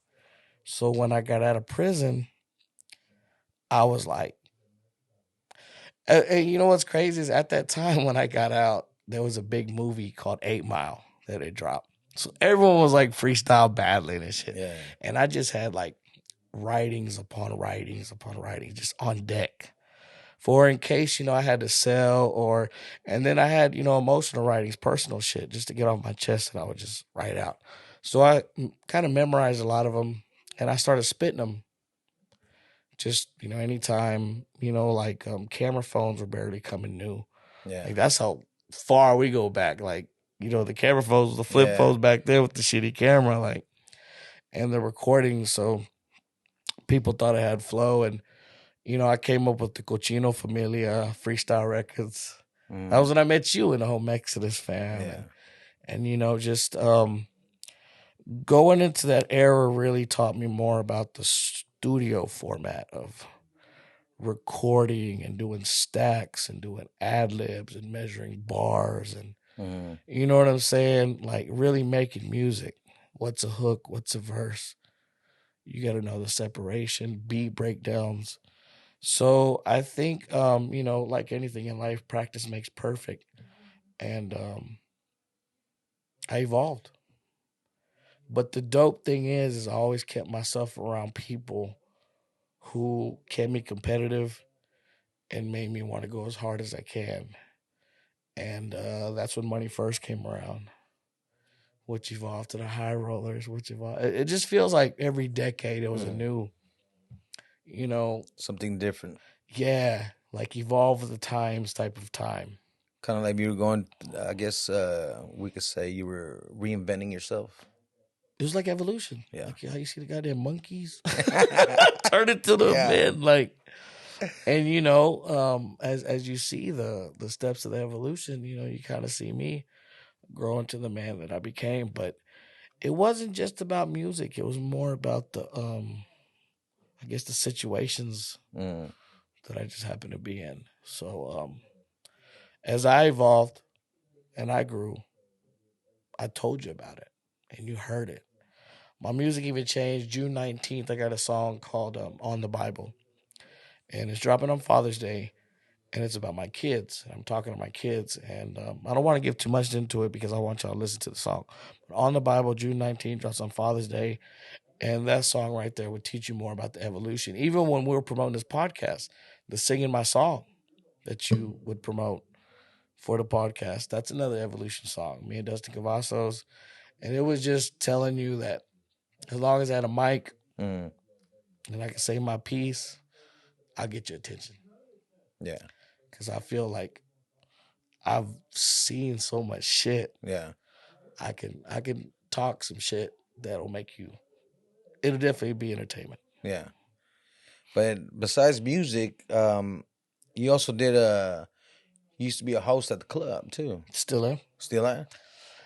So when I got out of prison, I was like, and you know what's crazy is at that time when I got out, there was a big movie called 8 Mile that it dropped. So everyone was like freestyle battling and shit. Yeah. And I just had like writings upon writings upon writings just on deck for in case, I had to sell and then I had, emotional writings, personal shit just to get off my chest, and I would just write out. So I kind of memorized a lot of them, and I started spitting them. Just, anytime, like camera phones were barely coming new. Yeah. Like that's how far we go back. Like, the camera phones, the flip phones back there with the shitty camera, like, and the recording. So people thought I had flow, and, I came up with the Cochino Familia freestyle records. That was when I met you in the Home Exodus fam. Yeah. And just going into that era really taught me more about the studio format of recording and doing stacks and doing ad libs and measuring bars and you know what I'm saying? Like really making music. What's a hook? What's a verse? You got to know the separation, beat breakdowns. So I think, like anything in life, practice makes perfect. And I evolved. But the dope thing is I always kept myself around people who kept me competitive and made me want to go as hard as I can. And that's when money first came around, which evolved to the high rollers, which evolved. It just feels like every decade it was a new, something different. Yeah, like evolve with the times type of time. Kind of like you were going, I guess we could say you were reinventing yourself. It was like evolution. Yeah. Like how you see the goddamn monkeys turn into the men. Like, and as you see the steps of the evolution, you kind of see me grow into the man that I became. But it wasn't just about music. It was more about the I guess the situations that I just happened to be in. So as I evolved and I grew, I told you about it and you heard it. My music even changed. June 19th, I got a song called On the Bible. And it's dropping on Father's Day. And it's about my kids. I'm talking to my kids. And I don't want to give too much into it because I want y'all to listen to the song. But On the Bible, June 19th, drops on Father's Day. And that song right there would teach you more about the evolution. Even when we were promoting this podcast, the singing my song that you would promote for the podcast, that's another evolution song. Me and Dustin Cavazos. And it was just telling you that as long as I had a mic and I could say my piece, I'll get your attention. Yeah. Because I feel like I've seen so much shit. Yeah. I can talk some shit that'll make you, it'll definitely be entertainment. Yeah. But besides music, you also you used to be a host at the club too. Still am. Still am?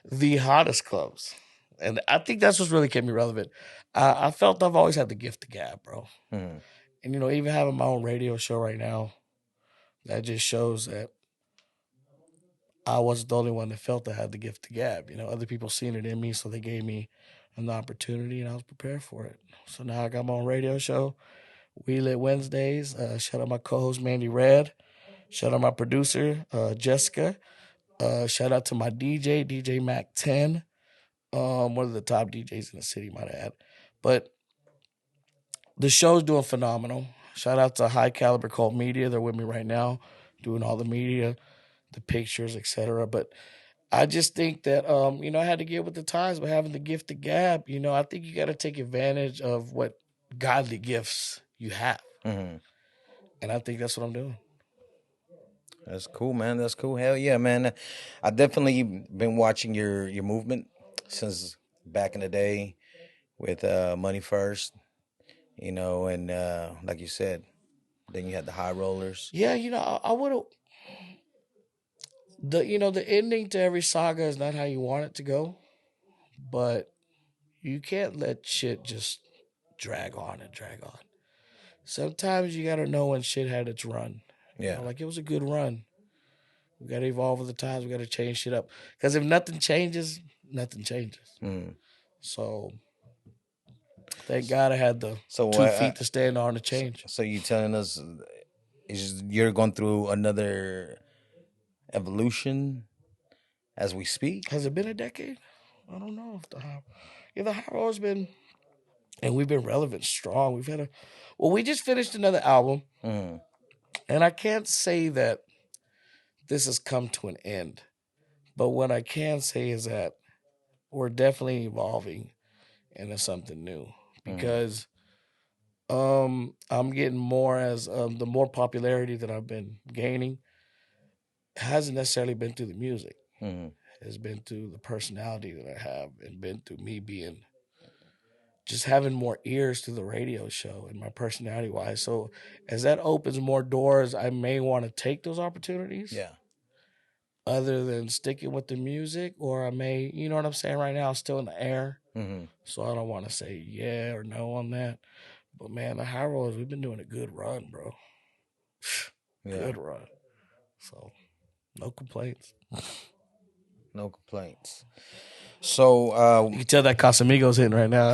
The hottest clubs. And I think that's what's really kept me relevant. I felt I've always had the gift to gab, bro. And, even having my own radio show right now, that just shows that I wasn't the only one that felt I had the gift to gab. Other people seen it in me, so they gave me an opportunity, and I was prepared for it. So now I got my own radio show, We Lit Wednesdays. Shout out my co-host, Mandy Red. Shout out my producer, Jessica. Shout out to my DJ Mac 10. One of the top DJs in the city, might add. But the show's doing phenomenal. Shout out to High Caliber Cult Media. They're with me right now, doing all the media, the pictures, etc. But I just think that, I had to get with the times by having the gift to gab. I think you got to take advantage of what godly gifts you have. And I think that's what I'm doing. That's cool, man. That's cool. Hell yeah, man. I definitely been watching your movement since back in the day with Money First, and like you said, then you had the High Rollers. Yeah, I would have. The ending to every saga is not how you want it to go, but you can't let shit just drag on and drag on. Sometimes you got to know when shit had its run. Yeah. Like it was a good run. We got to evolve with the times. We got to change shit up. Because if nothing changes, nothing changes. So thank God I had the 2 feet to stand on to change. So you telling us you're going through another evolution as we speak? Has it been a decade? I don't know if the high roll's been, and we've been relevant, strong. We just finished another album, and I can't say that this has come to an end, but what I can say is that we're definitely evolving into something new because I'm getting more as the more popularity that I've been gaining hasn't necessarily been through the music. It's been through the personality that I have and been through me being just having more ears to the radio show and my personality wise. So as that opens more doors, I may want to take those opportunities. Yeah. Other than sticking with the music, or I may, you know what I'm saying? Right now, it's still in the air. So I don't want to say yeah or no on that. But man, the High Rollers, we've been doing a good run, bro. Good run. So, no complaints. No complaints. So you can tell that Casamigos hitting right now.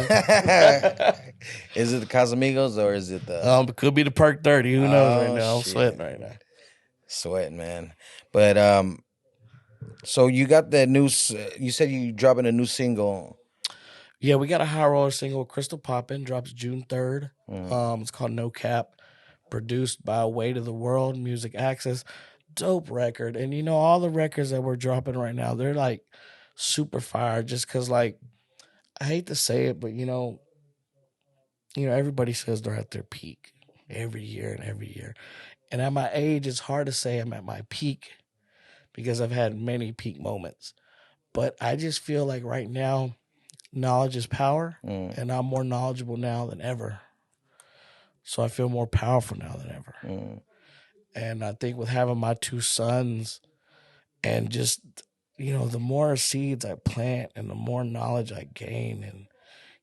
Is it the Casamigos or is it the? It could be the Perk 30. Who knows right now? I'm sweating right now. Sweating, man. But so you got that new. You said you dropping a new single. Yeah, we got a high roller single. Krystall Poppin drops June 3rd. It's called No Cap. Produced by Weight of the World, Music Access. Dope record. And you know, all the records that we're dropping right now, they're like super fire just because, like, I hate to say it, but you know, everybody says they're at their peak every year and every year. And at my age, it's hard to say I'm at my peak because I've had many peak moments. But I just feel like right now, knowledge is power, and I'm more knowledgeable now than ever. So I feel more powerful now than ever. And I think with having my two sons and just, the more seeds I plant and the more knowledge I gain and,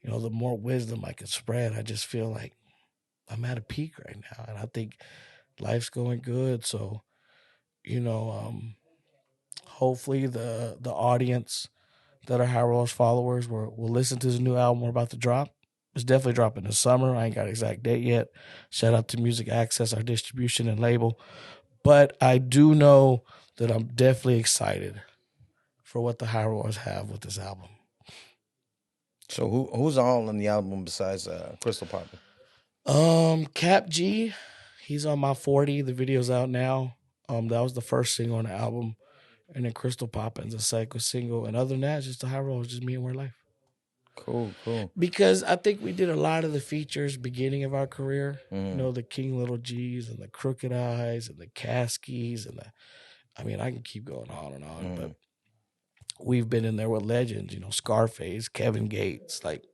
the more wisdom I can spread, I just feel like I'm at a peak right now. And I think life's going good. So, hopefully the audience that are High Rollers followers will listen to this new album we're about to drop. It's definitely dropping this summer. I ain't got an exact date yet. Shout out to Music Access, our distribution and label. But I do know that I'm definitely excited for what the High Rollers have with this album. So who's all on the album besides Krystall Poppin? Cap G, he's on my 40. The video's out now. That was the first single on the album. And then Krystall Poppin's the second single. And other than that, it's just the High Rollers, just me and We're Life. Cool. Because I think we did a lot of the features beginning of our career. The King Little G's and the Crooked Eyes and the Caskies and I can keep going on and on. But we've been in there with legends, Scarface, Kevin Gates. Like,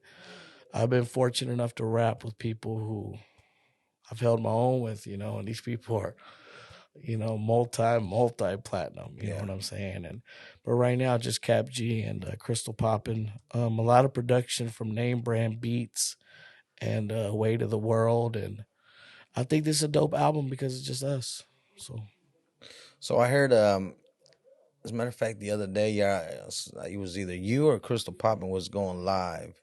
I've been fortunate enough to rap with people who I've held my own with, and these people are, multi-platinum, you know what I'm saying? But right now, just Cap G and Krystall Poppin. A lot of production from Name Brand Beats and Weight of the World. And I think this is a dope album because it's just us. So I heard, as a matter of fact, the other day, it was either you or Krystall Poppin was going live.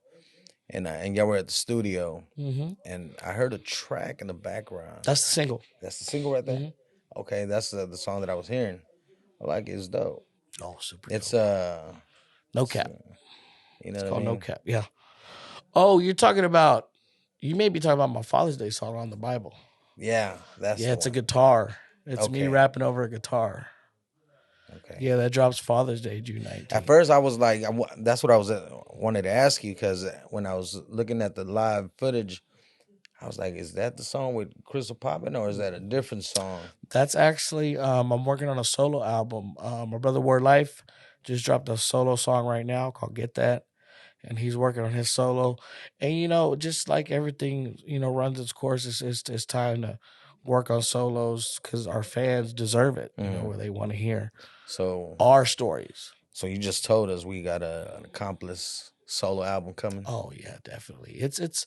And y'all were at the studio. And I heard a track in the background. That's the single. That's the single right there? Okay, that's the song that I was hearing. I like it. It's dope. Oh, super It's dope. No Cap. It's called No Cap, yeah. Oh, you may be talking about my Father's Day song on the Bible. Yeah, it's a guitar. It's me rapping over a guitar. Okay. Yeah, that drops Father's Day, June 19th. At first, I was like, that's what I wanted to ask you, because when I was looking at the live footage, I was like, is that the song with Krystall Poppin or is that a different song? That's actually, I'm working on a solo album. My brother Word Life just dropped a solo song right now called Get That. And he's working on his solo. And, just like everything, runs its course, it's time to work on solos because our fans deserve it, where they want to hear our stories. So you just told us we got an Accomplice solo album coming? Oh, yeah, definitely. It's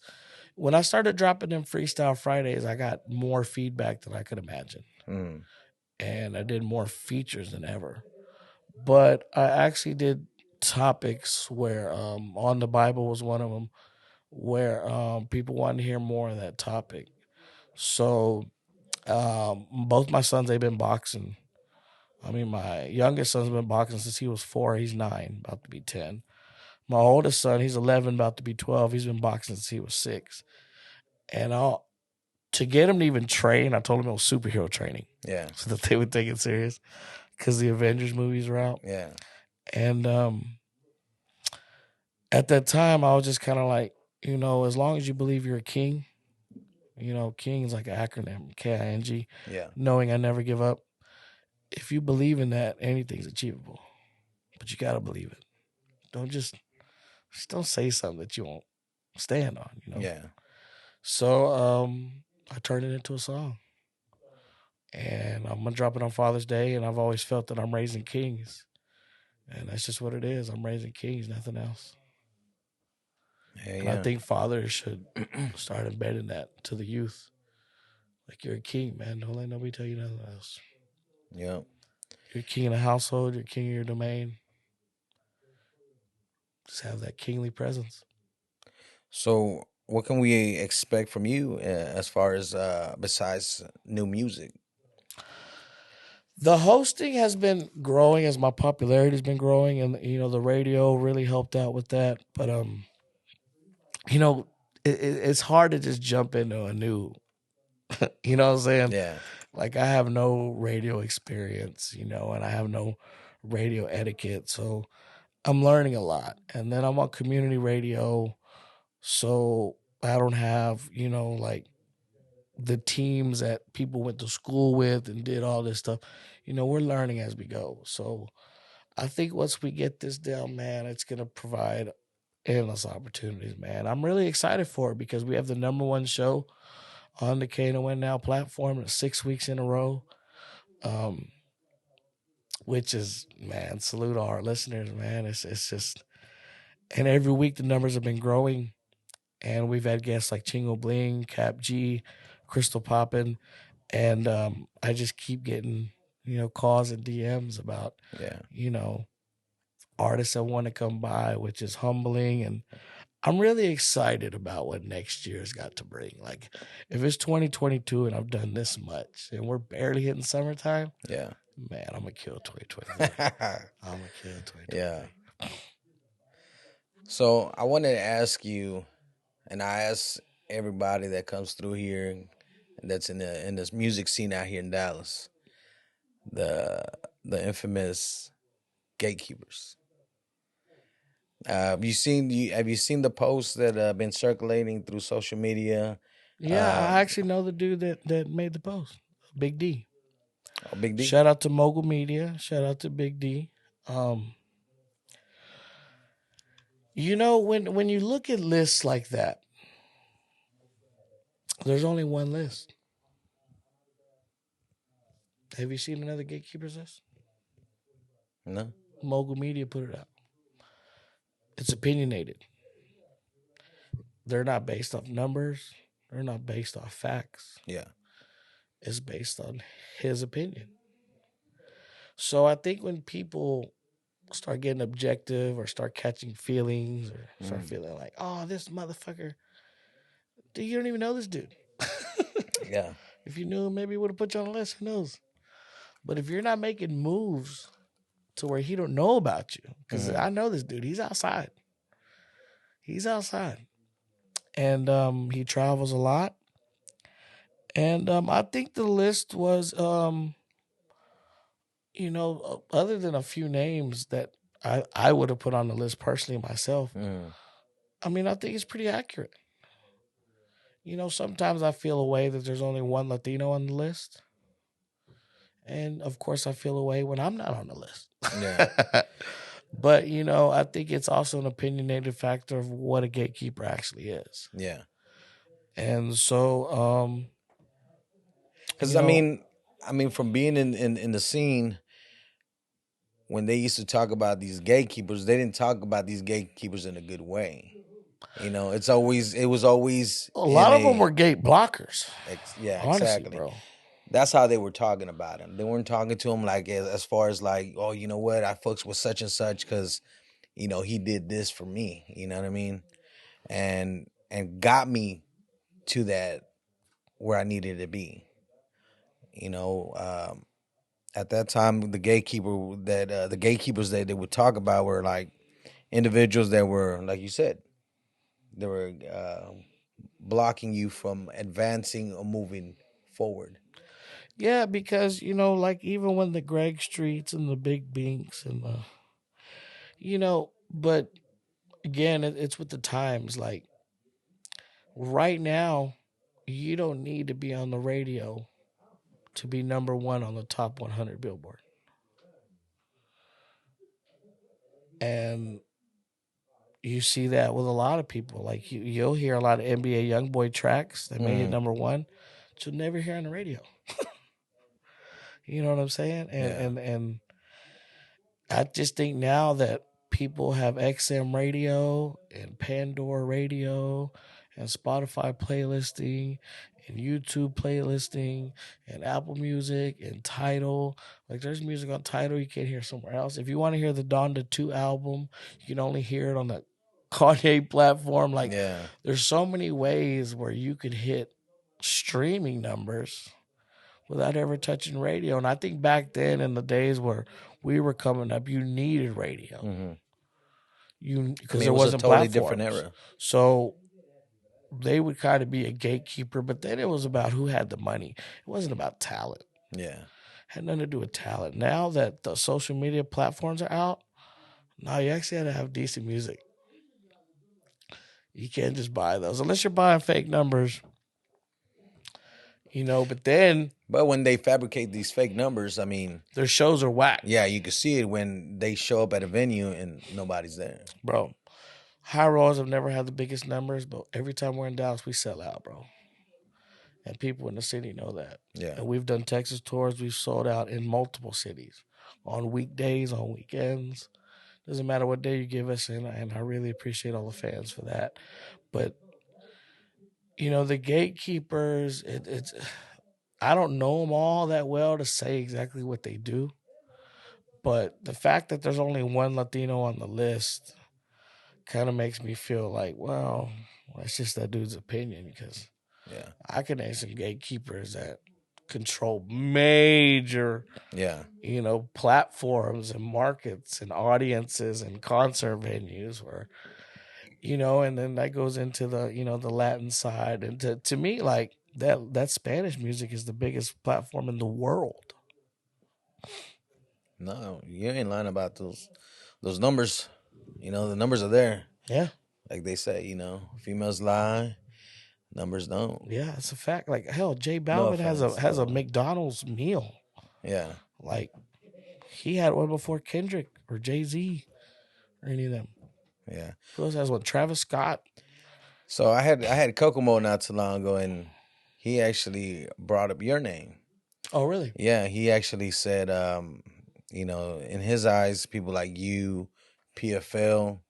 when I started dropping them Freestyle Fridays, I got more feedback than I could imagine. And I did more features than ever. But I actually did topics where on the Bible was one of them, where people wanted to hear more of that topic. So both my sons, they've been boxing. My youngest son's been boxing since he was 4. He's 9, about to be 10. My oldest son, he's 11, about to be 12. He's been boxing since he was 6. And to get him to even train, I told him it was superhero training. Yeah. So that they would take it serious because the Avengers movies are out. Yeah. And at that time, I was just kind of like, as long as you believe you're a king, king is like an acronym, KING. Yeah. Knowing I never give up. If you believe in that, anything's achievable. But you got to believe it. Just don't say something that you won't stand on, Yeah. So I turned it into a song. And I'm going to drop it on Father's Day, and I've always felt that I'm raising kings. And that's just what it is. I'm raising kings, nothing else. And I think fathers should start embedding that to the youth. Like, you're a king, man. Don't let nobody tell you nothing else. Yeah. You're king of the household. You're king of your domain. Just have that kingly presence. So, what can we expect from you as far as besides new music? The hosting has been growing as my popularity has been growing, and the radio really helped out with that. But it's hard to just jump into a new. You know what I'm saying? Yeah. Like, I have no radio experience, and I have no radio etiquette, so I'm learning a lot. And then I'm on community radio, so I don't have like the teams that people went to school with and did all this stuff. We're learning as we go. So I think once we get this down, man, it's going to provide endless opportunities, man. I'm really excited for it because we have the #1 show on the KNON Now platform 6 weeks in a row, which is, man, salute all our listeners, man. It's just, and every week the numbers have been growing, and we've had guests like Chingo Bling, Cap G, Krystall Poppin, and I just keep getting calls and DMs about artists that want to come by, which is humbling. And I'm really excited about what next year's got to bring. Like, if it's 2022 and I've done this much and we're barely hitting summertime, Yeah. man, I'm gonna kill 2023. I'm gonna kill 2023. Yeah. So I wanted to ask you, and I ask everybody that comes through here and that's in this music scene out here in Dallas, the infamous gatekeepers. Have you seen the posts that have been circulating through social media? Yeah, I actually know the dude that made the post, Big D. Oh, Big D. Shout out to Mogul Media. Shout out to Big D. When you look at lists like that, there's only one list. Have you seen another gatekeepers list? No. Mogul Media put it out. It's opinionated. They're not based off numbers. They're not based off facts. Yeah. It's based on his opinion. So I think when people start getting objective or start catching feelings or start feeling like, oh, this motherfucker, dude, you don't even know this dude. Yeah. If you knew him, maybe he would have put you on the list. Who knows? But if you're not making moves to where he don't know about you, because I know this dude, he's outside. He's outside. And he travels a lot. And I think the list was, other than a few names that I would have put on the list personally myself, I mean, I think it's pretty accurate. Sometimes I feel a way that there's only one Latino on the list. And, of course, I feel a way when I'm not on the list. Yeah. But, I think it's also an opinionated factor of what a gatekeeper actually is. Yeah. And so, because I mean, from being in the scene, when they used to talk about these gatekeepers, they didn't talk about these gatekeepers in a good way. It was always a lot of them were gate blockers. Yeah, honestly, exactly, bro. That's how they were talking about him. They weren't talking to him like as far as like, oh, you know what, I fucks with such and such because, he did this for me. You know what I mean? And got me to that where I needed to be. At that time, the gatekeepers that they would talk about were like individuals that were, like you said, they were blocking you from advancing or moving forward. Yeah, because, like even when the Greg Streets and the Big Binks and but again, it's with the times. Like right now, you don't need to be on the radio to be #1 on the top 100 Billboard. And you see that with a lot of people. Like you'll hear a lot of NBA YoungBoy tracks that made it #1, but you'll never hear on the radio. You know what I'm saying? And I just think now that people have XM radio and Pandora radio and Spotify playlisting and YouTube playlisting and Apple Music and Tidal. Like there's music on Tidal you can't hear somewhere else. If you want to hear the Donda 2 album, you can only hear it on the Kanye platform. Like there's so many ways where you could hit streaming numbers without ever touching radio. And I think back then in the days where we were coming up, you needed radio. Because there wasn't a totally different era. So they would kind of be a gatekeeper, but then it was about who had the money. It wasn't about talent. Yeah. It had nothing to do with talent. Now that the social media platforms are out, now you actually have to have decent music. You can't just buy those unless you're buying fake numbers. But when they fabricate these fake numbers, I mean, their shows are whack. Yeah, you can see it when they show up at a venue and nobody's there. Bro, High Rollers have never had the biggest numbers, but every time we're in Dallas, we sell out, bro. And people in the city know that. Yeah. And we've done Texas tours. We've sold out in multiple cities on weekdays, on weekends. Doesn't matter what day you give us, and I really appreciate all the fans for that. But, the gatekeepers, it's I don't know them all that well to say exactly what they do. But the fact that there's only one Latino on the list kind of makes me feel like, well, that's just that dude's opinion, because I can name some gatekeepers that control major, platforms and markets and audiences and concert venues where, and then that goes into the, the Latin side. And to me, like that Spanish music is the biggest platform in the world. No, you ain't lying about those numbers. The numbers are there. Yeah. Like they say, females lie, numbers don't. Yeah, it's a fact. Like hell, J Balvin has a McDonald's meal. Yeah. Like he had one before Kendrick or Jay-Z or any of them. Yeah. Who else has one? Travis Scott. So I had Kokomo not too long ago, and he actually brought up your name. Oh, really? Yeah, he actually said, in his eyes, people like you, PFL,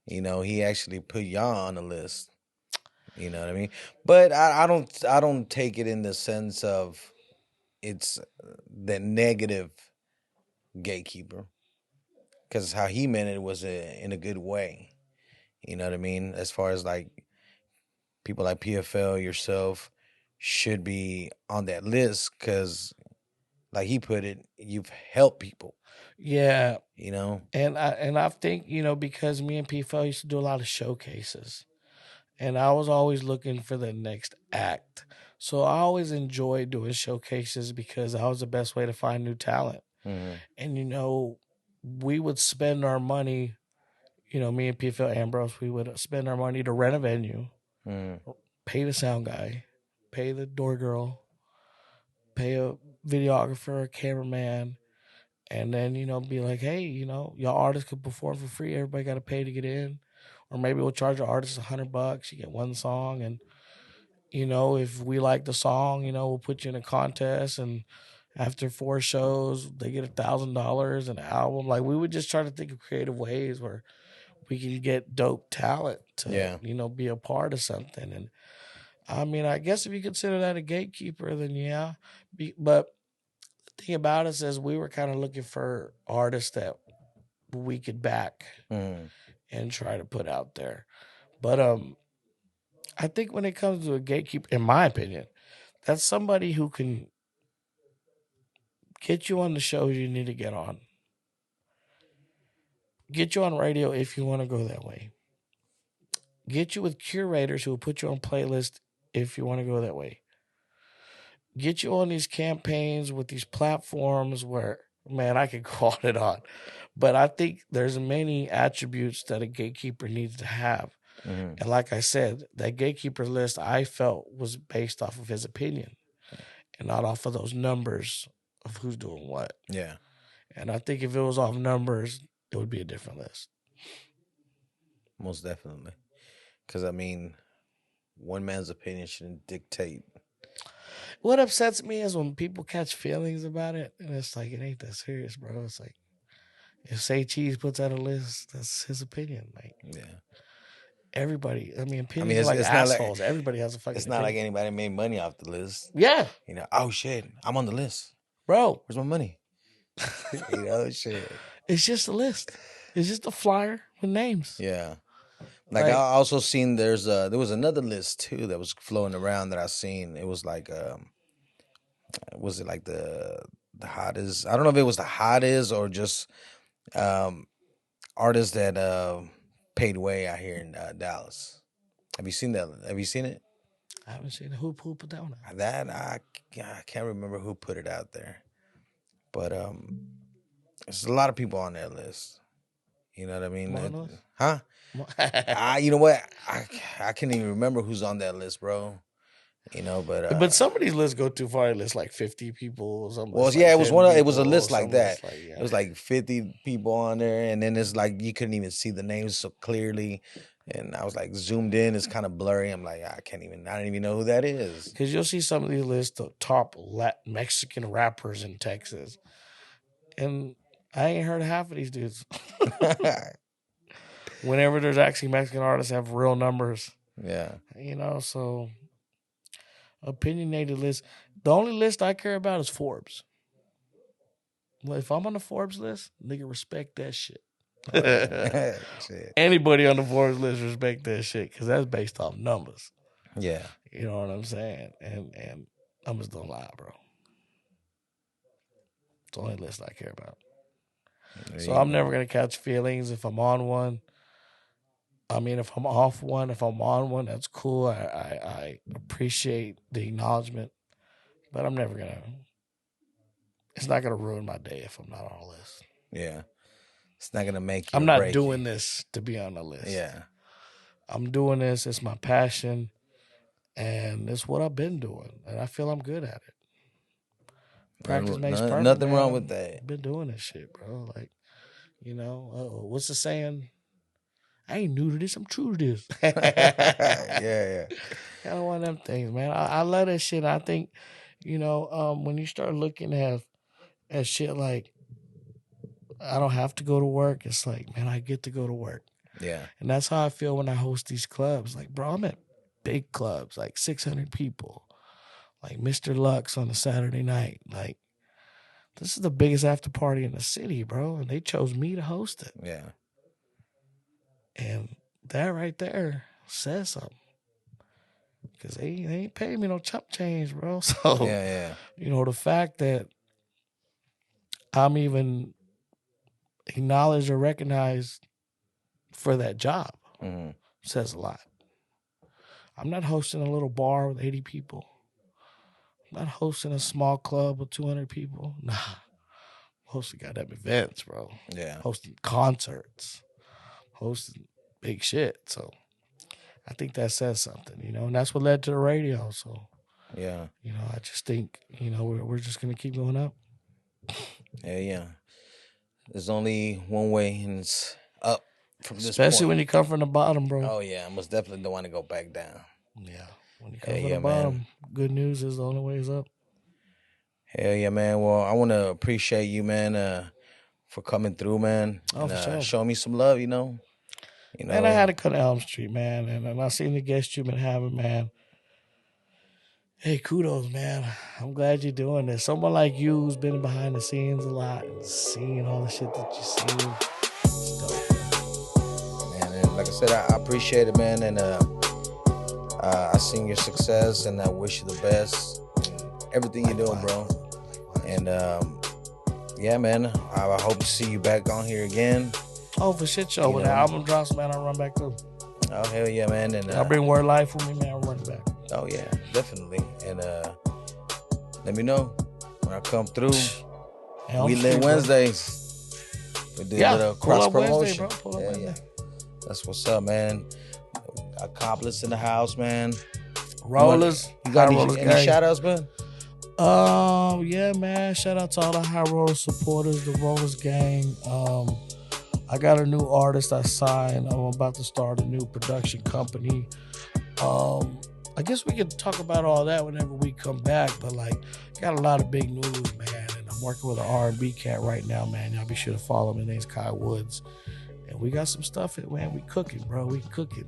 he actually put y'all on the list. You know what I mean? But I don't take it in the sense of it's the negative gatekeeper, because how he meant it was in a good way. You know what I mean? As far as like people like PFL, yourself, should be on that list because, like he put it, you've helped people. Yeah. And I think, because me and PFL used to do a lot of showcases, and I was always looking for the next act. So I always enjoyed doing showcases because that was the best way to find new talent. Mm-hmm. And, we would spend our money, me and PFL Ambrose, we would spend our money to rent a venue, pay the sound guy, pay the door girl, pay a videographer, a cameraman, and then, be like, hey, y'all artists could perform for free. Everybody got to pay to get in. Or maybe we'll charge our artists $100. You get one song. And, if we like the song, we'll put you in a contest. And after 4 shows, they get $1,000 an album. Like, we would just try to think of creative ways where we can get dope talent to, be a part of something. And, I mean, I guess if you consider that a gatekeeper, then yeah. But the thing about us is we were kind of looking for artists that we could back and try to put out there. But I think when it comes to a gatekeeper, in my opinion, that's somebody who can get you on the shows you need to get on. Get you on radio if you want to go that way. Get you with curators who will put you on playlists if you want to go that way. Get you on these campaigns with these platforms where, man, I could go on and on. But I think there's many attributes that a gatekeeper needs to have. Mm-hmm. And like I said, that gatekeeper list I felt was based off of his opinion and not off of those numbers of who's doing what. Yeah. And I think if it was off numbers, it would be a different list. Most definitely. Because, I mean, one man's opinion shouldn't dictate. What upsets me is when people catch feelings about it, and it's like, it ain't that serious, bro. It's like, if Say Cheese puts out a list, that's his opinion. Like, yeah. everybody. I mean, I mean, like it's not like assholes. Everybody has a fucking. it's not like anybody made money off the list. Yeah, You know, oh shit, I'm on the list. bro. Where's my money? You know, shit. It's just a list. It's just a flyer with names. Yeah. Like I also seen there was another list too that was floating around that I seen. It was like was it like the hottest? I don't know if it was the hottest or just artists that paid way out here in Dallas. Have you seen that? Have you seen it? I haven't seen it. Who put that one out? That I can't remember who put it out there, but there's a lot of people on that list. You know what I mean? Huh? You know what? I can't even remember who's on that list, bro. You know, but some of these lists go too far. It lists like 50 people or something. Well, yeah, it was it was a list like that. It was like 50 people on there, and then it's like you couldn't even see the names so clearly. And I was like zoomed in, it's kind of blurry. I'm like, I don't even know who that is. Because you'll see some of these lists of top Mexican rappers in Texas. And I ain't heard of half of these dudes. Whenever there's actually Mexican artists have real numbers. Yeah. You know, so opinionated list. The only list I care about is Forbes. Well, if I'm on the Forbes list, nigga, respect that shit. Shit. Anybody on the Forbes list respect that shit because that's based off numbers. Yeah. You know what I'm saying? And numbers don't lie, bro. It's the only list I care about. So I'm never going to catch feelings if I'm on one. I mean, if I'm off one, if I'm on one, that's cool. I appreciate the acknowledgement. But I'm never going to. It's not going to ruin my day if I'm not on a list. Yeah. It's not going to make you. I'm not doing this to be on the list. Yeah. I'm doing this. It's my passion. And it's what I've been doing. And I feel I'm good at it. Practice makes perfect. Nothing wrong with that. I've been doing this shit, bro. Like, you know, what's the saying? I ain't new to this. I'm true to this. Yeah. Kind of one of them things, man. I love that shit. I think, you know, when you start looking at shit like, I don't have to go to work. It's like, man, I get to go to work. Yeah. And that's how I feel when I host these clubs. Like, bro, I'm at big clubs, like 600 people. Like Mr. Lux on a Saturday night. Like, this is the biggest after party in the city, bro. And they chose me to host it. Yeah. And that right there says something. Because they ain't paying me no chump change, bro. So, yeah. You know, the fact that I'm even acknowledged or recognized for that job says a lot. I'm not hosting a little bar with 80 people. I'm not hosting a small club with 200 people. Nah. I'm hosting goddamn events, bro. Yeah. Hosting concerts. Hosting big shit. So I think that says something, you know, and that's what led to the radio. So, yeah. You know, I just think, you know, we're just going to keep going up. Yeah. There's only one way, and it's up from this Especially point. when you come from the bottom, bro. Oh, yeah. I most definitely don't want to go back down. Yeah. When you come from the bottom, man. Good news is the only way is up. Hell yeah, man. Well, I want to appreciate you, man, for coming through, man. Oh, and, for sure. Showing me some love, you know. Man, I had to cut to Elm Street, man. And I seen the guests you've been having, man. Hey, kudos, man. I'm glad you're doing this. Someone like you who's been behind the scenes a lot and seen all the shit that you've seen. It's dope, man. And like I said, I appreciate it, man. And I seen your success, and I wish you the best. Everything you're doing, bro. And yeah, man. I hope to see you back on here again. Oh, for shit show. When the album drops, man, I'll run back through. Oh, hell yeah, man. And I'll bring Word Life with me, man. I'll run it back. Oh, yeah, definitely. And let me know when I come through. We lit Wednesdays. We did a cross promotion. Pull up Wednesday. That's what's up, man. Accomplice in the house, man. Rollers. You got any shout outs, man? Yeah, man. Shout out to all the High Rollers supporters, the Rollers gang. I got a new artist I signed. I'm about to start a new production company. I guess we could talk about all that whenever we come back, but like, got a lot of big news, man. And I'm working with an R&B cat right now, man. Y'all be sure to follow him. His name's Kai Woods. And we got some stuff, man. We cooking, bro. We cooking.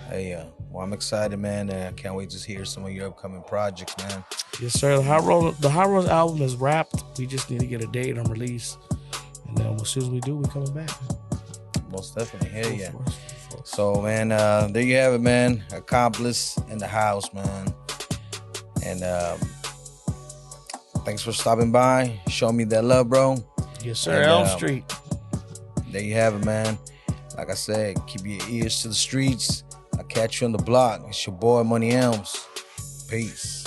Hey, well, I'm excited, man. I can't wait to hear some of your upcoming projects, man. Yes, sir. The Hot Road album is wrapped. We just need to get a date on release. And then as soon as we do, we coming back. Most definitely. Hell yeah. So, man, there you have it, man. Accomplice in the house, man. And thanks for stopping by. Show me that love, bro. Yes, sir. And, Elm Street. There you have it, man. Like I said, keep your ears to the streets. I'll catch you on the block. It's your boy, Money Elms. Peace.